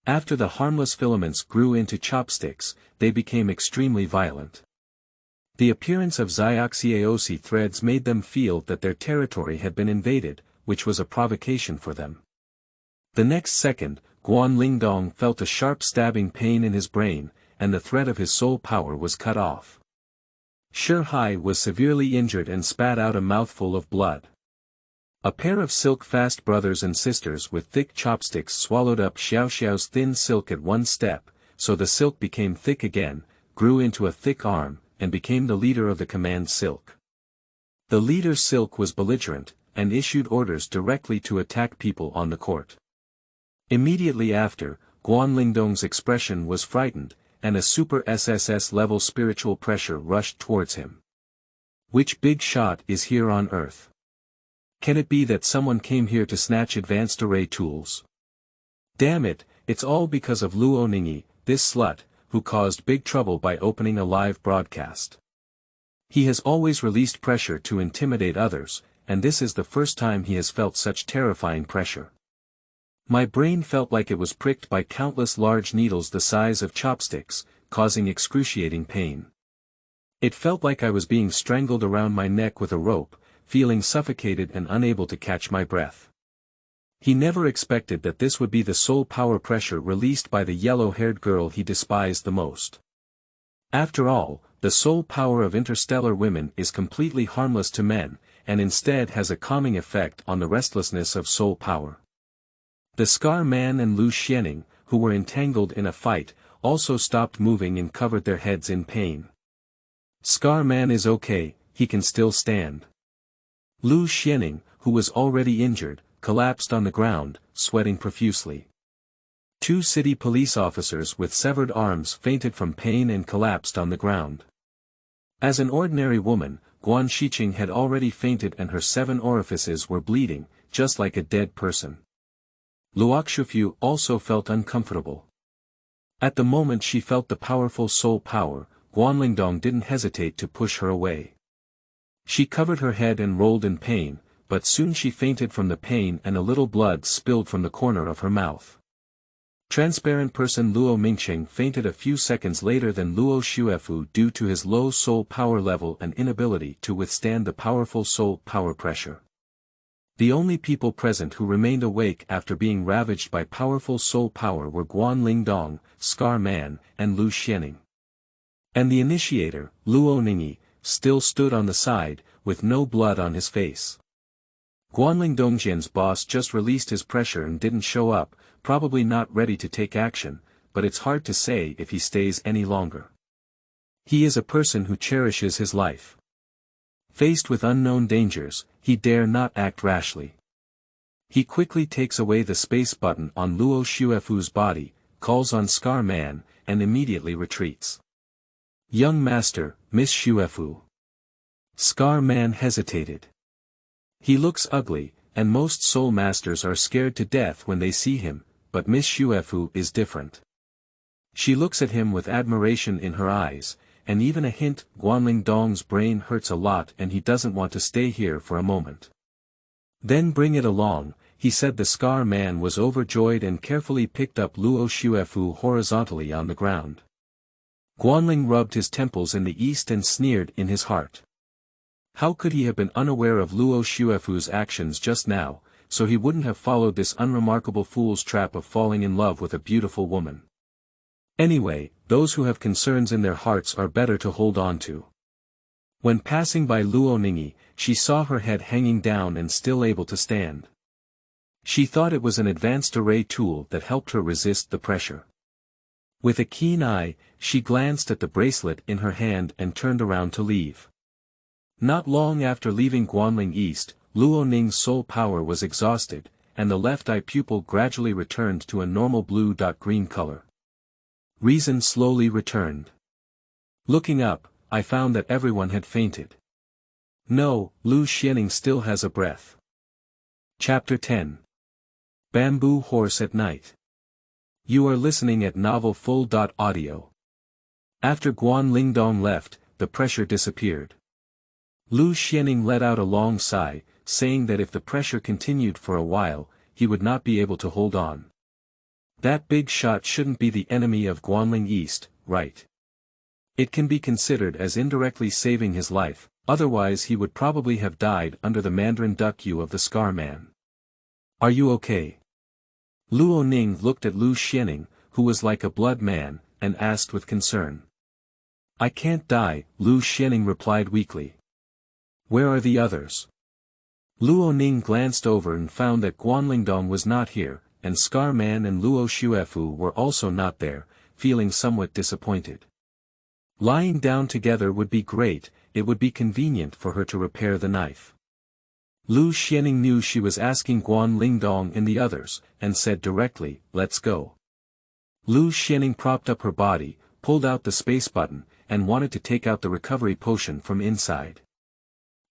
After the harmless filaments grew into chopsticks, they became extremely violent. The appearance of Xiaoxieosi threads made them feel that their territory had been invaded, which was a provocation for them. The next second, Guan Lingdong felt a sharp stabbing pain in his brain, and the thread of his soul power was cut off. Shi Hai was severely injured and spat out a mouthful of blood. A pair of silk-fast brothers and sisters with thick chopsticks swallowed up Xiaoxiao's thin silk at one step, so the silk became thick again, grew into a thick arm, and became the leader of the command silk. The leader's silk was belligerent, and issued orders directly to attack people on the court. Immediately after, Guan Lingdong's expression was frightened, and a super SSS-level spiritual pressure rushed towards him. Which big shot is here on Earth? Can it be that someone came here to snatch advanced array tools? Damn it, it's all because of Luo Ning, this slut, who caused big trouble by opening a live broadcast. He has always released pressure to intimidate others, and this is the first time he has felt such terrifying pressure. My brain felt like it was pricked by countless large needles the size of chopsticks, causing excruciating pain. It felt like I was being strangled around my neck with a rope, feeling suffocated and unable to catch my breath. He never expected that this would be the soul power pressure released by the yellow-haired girl he despised the most. After all, the soul power of interstellar women is completely harmless to men, and instead has a calming effect on the restlessness of soul power. The Scar Man and Lu Xianyan, who were entangled in a fight, also stopped moving and covered their heads in pain. Scar Man is okay, he can still stand. Lu Xianyan, who was already injured, collapsed on the ground, sweating profusely. Two city police officers with severed arms fainted from pain and collapsed on the ground. As an ordinary woman, Guan Shiqing had already fainted and her 7 orifices were bleeding, just like a dead person. Luoxufu also felt uncomfortable. At the moment she felt the powerful soul power, Guan Lingdong didn't hesitate to push her away. She covered her head and rolled in pain, but soon she fainted from the pain and a little blood spilled from the corner of her mouth. Transparent person Luo Mingqing fainted a few seconds later than Luo Xuefu due to his low soul power level and inability to withstand the powerful soul power pressure. The only people present who remained awake after being ravaged by powerful soul power were Guan Lingdong, Scar Man, and Lu Xianyan. And the initiator, Luo Ning, still stood on the side, with no blood on his face. Guan Lingdongjian's boss just released his pressure and didn't show up, probably not ready to take action, but it's hard to say if he stays any longer. He is a person who cherishes his life. Faced with unknown dangers, he dare not act rashly. He quickly takes away the space button on Luo Xuefu's body, calls on Scar Man, and immediately retreats. Young master, Miss Xuefu. Scar Man hesitated. He looks ugly, and most soul masters are scared to death when they see him, but Miss Xuefu is different. She looks at him with admiration in her eyes, and even a hint. Guan Lingdong's brain hurts a lot and he doesn't want to stay here for a moment. Then bring it along, he said. The Scar Man was overjoyed and carefully picked up Luo Xuefu horizontally on the ground. Guanling rubbed his temples in the east and sneered in his heart. How could he have been unaware of Luo Xuefu's actions just now, so he wouldn't have followed this unremarkable fool's trap of falling in love with a beautiful woman? Anyway, those who have concerns in their hearts are better to hold on to. When passing by Luo Ning, she saw her head hanging down and still able to stand. She thought it was an advanced array tool that helped her resist the pressure. With a keen eye, she glanced at the bracelet in her hand and turned around to leave. Not long after leaving Guanling East, Luo Ning's soul power was exhausted, and the left eye pupil gradually returned to a normal blue-green color. Reason slowly returned. Looking up, I found that everyone had fainted. No, Lu Xianyan still has a breath. Chapter 10. Bamboo Horse at Night. You are listening at Novel Full. Audio. After Guan Lingdong left, the pressure disappeared. Lu Xianyan let out a long sigh, saying that if the pressure continued for a while, he would not be able to hold on. That big shot shouldn't be the enemy of Guanling East, right? It can be considered as indirectly saving his life, otherwise he would probably have died under the Mandarin duck yu of the Scar Man. Are you okay? Luo Ning looked at Lu Xianyan, who was like a blood man, and asked with concern. I can't die, Lu Xianyan replied weakly. Where are the others? Luo Ning glanced over and found that Guan Lingdong was not here, and Scar Man and Luo Shuefu were also not there, feeling somewhat disappointed. Lying down together would be great, it would be convenient for her to repair the knife. Lu Xianyan knew she was asking Guan Lingdong and the others, and said directly, let's go. Lu Xianyan propped up her body, pulled out the space button, and wanted to take out the recovery potion from inside.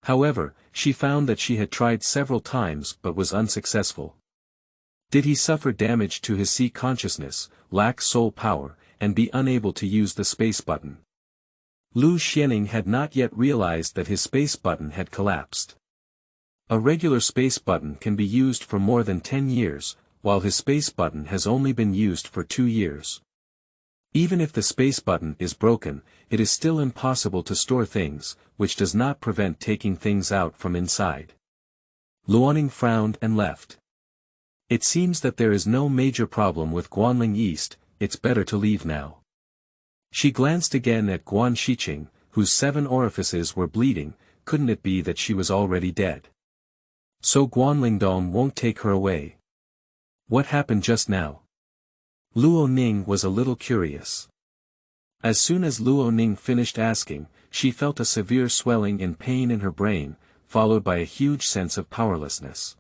However, she found that she had tried several times but was unsuccessful. Did he suffer damage to his sea consciousness, lack soul power, and be unable to use the space button? Lu Xianyan had not yet realized that his space button had collapsed. A regular space button can be used for more than 10 years, while his space button has only been used for 2 years. Even if the space button is broken, it is still impossible to store things, which does not prevent taking things out from inside. Luo Ning frowned and left. It seems that there is no major problem with Guanling East, it's better to leave now. She glanced again at Guan Shiqing, whose 7 orifices were bleeding, couldn't it be that she was already dead? So Guan Lingdong won't take her away. What happened just now? Luo Ning was a little curious. As soon as Luo Ning finished asking, she felt a severe swelling and pain in her brain, followed by a huge sense of powerlessness.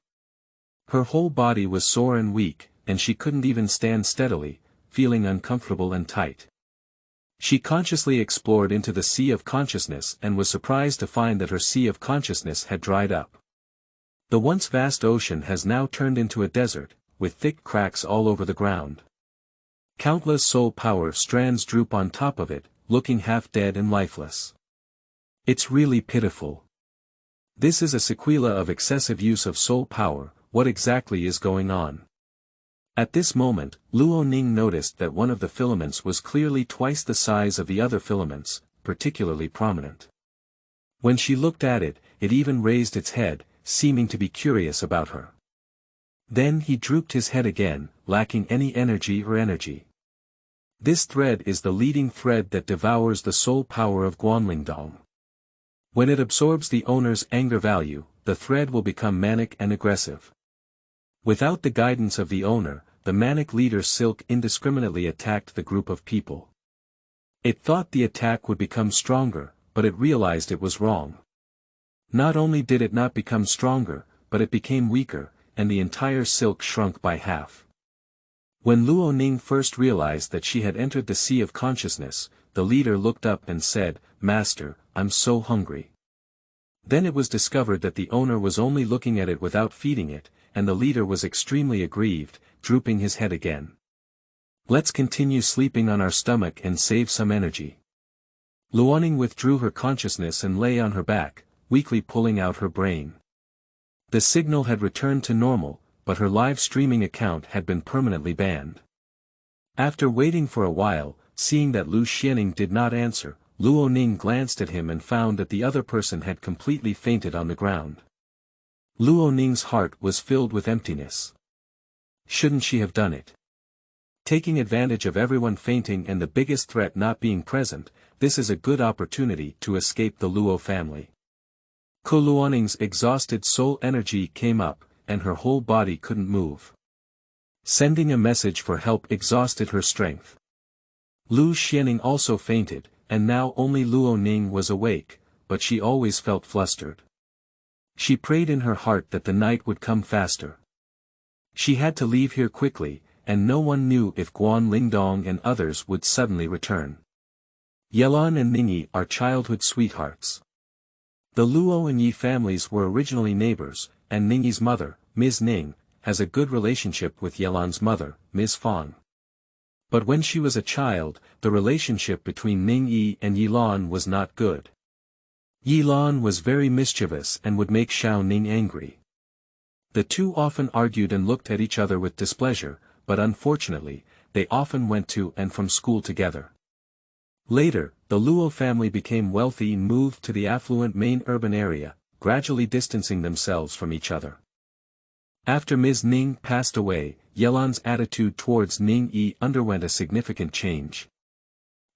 Her whole body was sore and weak, and she couldn't even stand steadily, feeling uncomfortable and tight. She consciously explored into the sea of consciousness and was surprised to find that her sea of consciousness had dried up. The once vast ocean has now turned into a desert, with thick cracks all over the ground. Countless soul power strands droop on top of it, looking half dead and lifeless. It's really pitiful. This is a sequela of excessive use of soul power. What exactly is going on? At this moment, Luo Ning noticed that one of the filaments was clearly twice the size of the other filaments, particularly prominent. When she looked at it, it even raised its head, seeming to be curious about her. Then he drooped his head again, lacking any energy. This thread is the leading thread that devours the soul power of Guan Lingdong. When it absorbs the owner's anger value, the thread will become manic and aggressive. Without the guidance of the owner, the manic leader Silk indiscriminately attacked the group of people. It thought the attack would become stronger, but it realized it was wrong. Not only did it not become stronger, but it became weaker, and the entire Silk shrunk by half. When Luo Ning first realized that she had entered the sea of consciousness, the leader looked up and said, "Master, I'm so hungry." Then it was discovered that the owner was only looking at it without feeding it, and the leader was extremely aggrieved, drooping his head again. Let's continue sleeping on our stomach and save some energy. Luo Ning withdrew her consciousness and lay on her back, weakly pulling out her brain. The signal had returned to normal, but her live streaming account had been permanently banned. After waiting for a while, seeing that Lu Xianyan did not answer, Luo Ning glanced at him and found that the other person had completely fainted on the ground. Luo Ning's heart was filled with emptiness. Shouldn't she have done it? Taking advantage of everyone fainting and the biggest threat not being present, this is a good opportunity to escape the Luo family. Luo Ning's exhausted soul energy came up, and her whole body couldn't move. Sending a message for help exhausted her strength. Xianyan also fainted, and now only Luo Ning was awake, but she always felt flustered. She prayed in her heart that the night would come faster. She had to leave here quickly, and no one knew if Guan Lingdong and others would suddenly return. Yelan and Ningyi are childhood sweethearts. The Luo and Yi families were originally neighbors, and Ningyi's mother, Ms. Ning, has a good relationship with Yelan's mother, Ms. Fang. But when she was a child, the relationship between Ningyi and Yelan was not good. Yelan was very mischievous and would make Xiaoning angry. The two often argued and looked at each other with displeasure, but unfortunately, they often went to and from school together. Later, the Luo family became wealthy and moved to the affluent main urban area, gradually distancing themselves from each other. After Ms. Ning passed away, Yelan's attitude towards Ningyi underwent a significant change.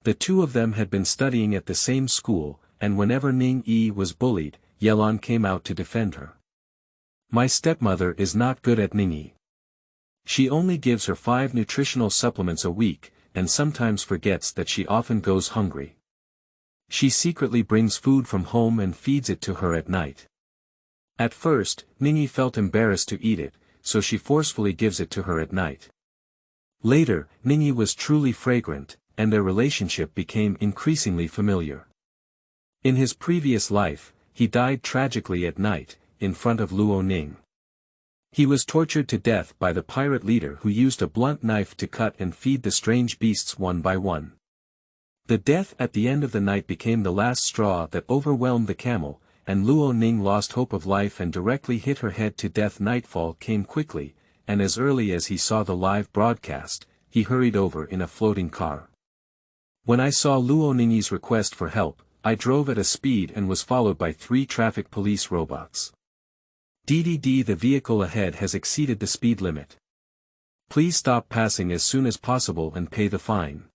The two of them had been studying at the same school, and whenever Ningyi was bullied, Yelan came out to defend her. My stepmother is not good at Ningyi. She only gives her 5 nutritional supplements a week, and sometimes forgets that she often goes hungry. She secretly brings food from home and feeds it to her at night. At first, Ningyi felt embarrassed to eat it, so she forcefully gives it to her at night. Later, Ningyi was truly fragrant, and their relationship became increasingly familiar. In his previous life, he died tragically at night, in front of Luo Ning. He was tortured to death by the pirate leader who used a blunt knife to cut and feed the strange beasts one by one. The death at the end of the night became the last straw that overwhelmed the camel, and Luo Ning lost hope of life and directly hit her head to death. Nightfall came quickly, and as early as he saw the live broadcast, he hurried over in a floating car. When I saw Luo Ningyi's request for help, I drove at a speed and was followed by 3 traffic police robots. DDD, the vehicle ahead has exceeded the speed limit. Please stop passing as soon as possible and pay the fine.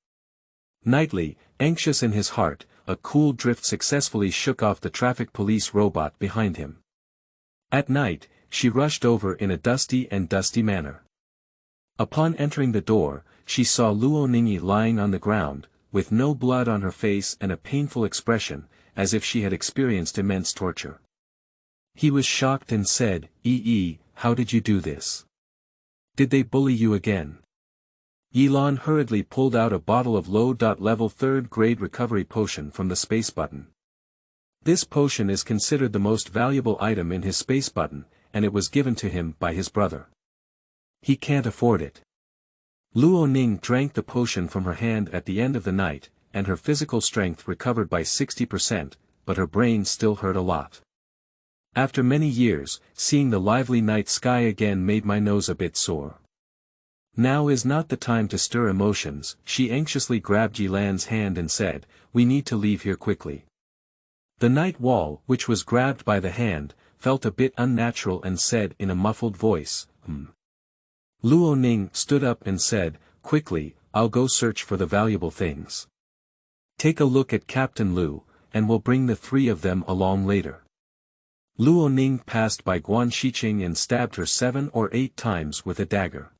Nightly, anxious in his heart, a cool drift successfully shook off the traffic police robot behind him. At night, she rushed over in a dusty manner. Upon entering the door, she saw Luo Ningyi lying on the ground, with no blood on her face and a painful expression, as if she had experienced immense torture. He was shocked and said, how did you do this? Did they bully you again? Yelan hurriedly pulled out a bottle of low-level 3rd grade recovery potion from the space button. This potion is considered the most valuable item in his space button, and it was given to him by his brother. He can't afford it. Luo Ning drank the potion from her hand at the end of the night, and her physical strength recovered by 60%, but her brain still hurt a lot. After many years, seeing the lively night sky again made my nose a bit sore. Now is not the time to stir emotions. She anxiously grabbed Yelan's hand and said, we need to leave here quickly. The night wall, which was grabbed by the hand, felt a bit unnatural and said in a muffled voice, Luo Ning stood up and said, quickly, I'll go search for the valuable things. Take a look at Captain Lu, and we'll bring the 3 of them along later. Luo Ning passed by Guan Shiqing and stabbed her 7 or 8 times with a dagger.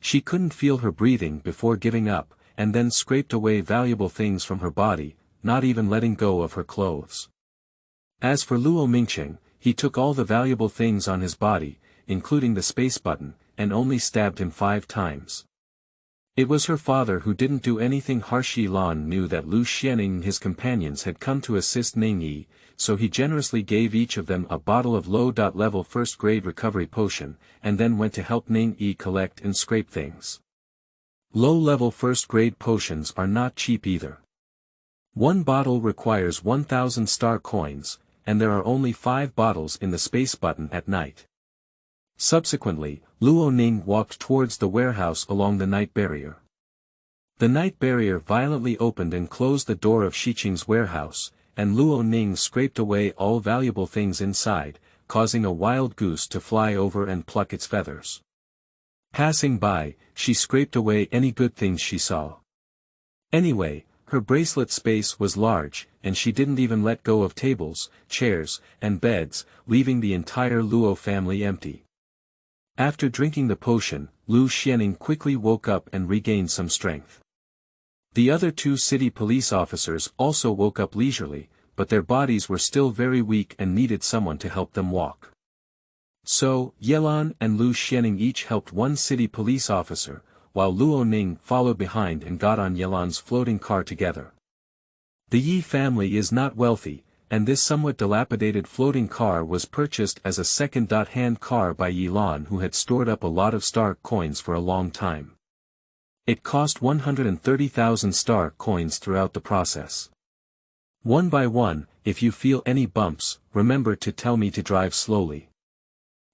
She couldn't feel her breathing before giving up, and then scraped away valuable things from her body, not even letting go of her clothes. As for Luo Mingqing, he took all the valuable things on his body, including the space button, and only stabbed him 5 times. It was her father who didn't do anything harsh. Yelan knew that Lu Xianyan and his companions had come to assist Ningyi, so he generously gave each of them a bottle of low-level 1st grade recovery potion, and then went to help Ningyi collect and scrape things. Low-level 1st grade potions are not cheap either. One bottle requires 1,000 star coins, and there are only 5 bottles in the space button at night. Subsequently, Luo Ning walked towards the warehouse along the night barrier. The night barrier violently opened and closed the door of Shiqing's warehouse, and Luo Ning scraped away all valuable things inside, causing a wild goose to fly over and pluck its feathers. Passing by, she scraped away any good things she saw. Anyway, her bracelet space was large, and she didn't even let go of tables, chairs, and beds, leaving the entire Luo family empty. After drinking the potion, Xianyan quickly woke up and regained some strength. The other two city police officers also woke up leisurely, but their bodies were still very weak and needed someone to help them walk. So, Yelan and Xianyan each helped one city police officer, while Luo Ning followed behind and got on Yelan's floating car together. The Yi family is not wealthy, and this somewhat dilapidated floating car was purchased as a second-hand car by Yelan, who had stored up a lot of star coins for a long time. It cost 130,000 star coins throughout the process. One by one, if you feel any bumps, remember to tell me to drive slowly.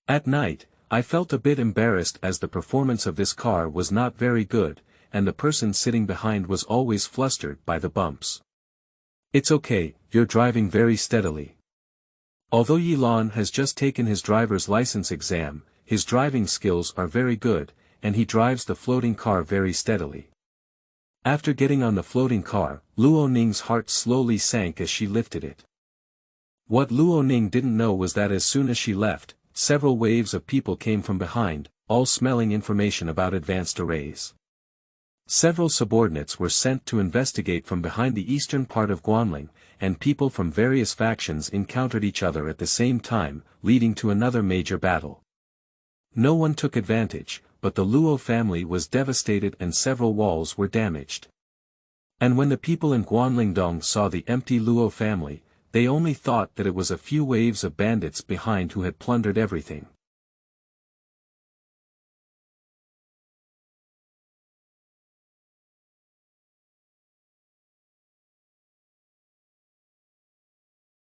At night, I felt a bit embarrassed as the performance of this car was not very good, and the person sitting behind was always flustered by the bumps. It's okay, you're driving very steadily. Although Yelan has just taken his driver's license exam, his driving skills are very good, and he drives the floating car very steadily. After getting on the floating car, Luo Ning's heart slowly sank as she lifted it. What Luo Ning didn't know was that as soon as she left, several waves of people came from behind, all smelling information about advanced arrays. Several subordinates were sent to investigate from behind the eastern part of Guanling, and people from various factions encountered each other at the same time, leading to another major battle. No one took advantage, but the Luo family was devastated and several walls were damaged. And when the people in Guanlingdong saw the empty Luo family, they only thought that it was a few waves of bandits behind who had plundered everything.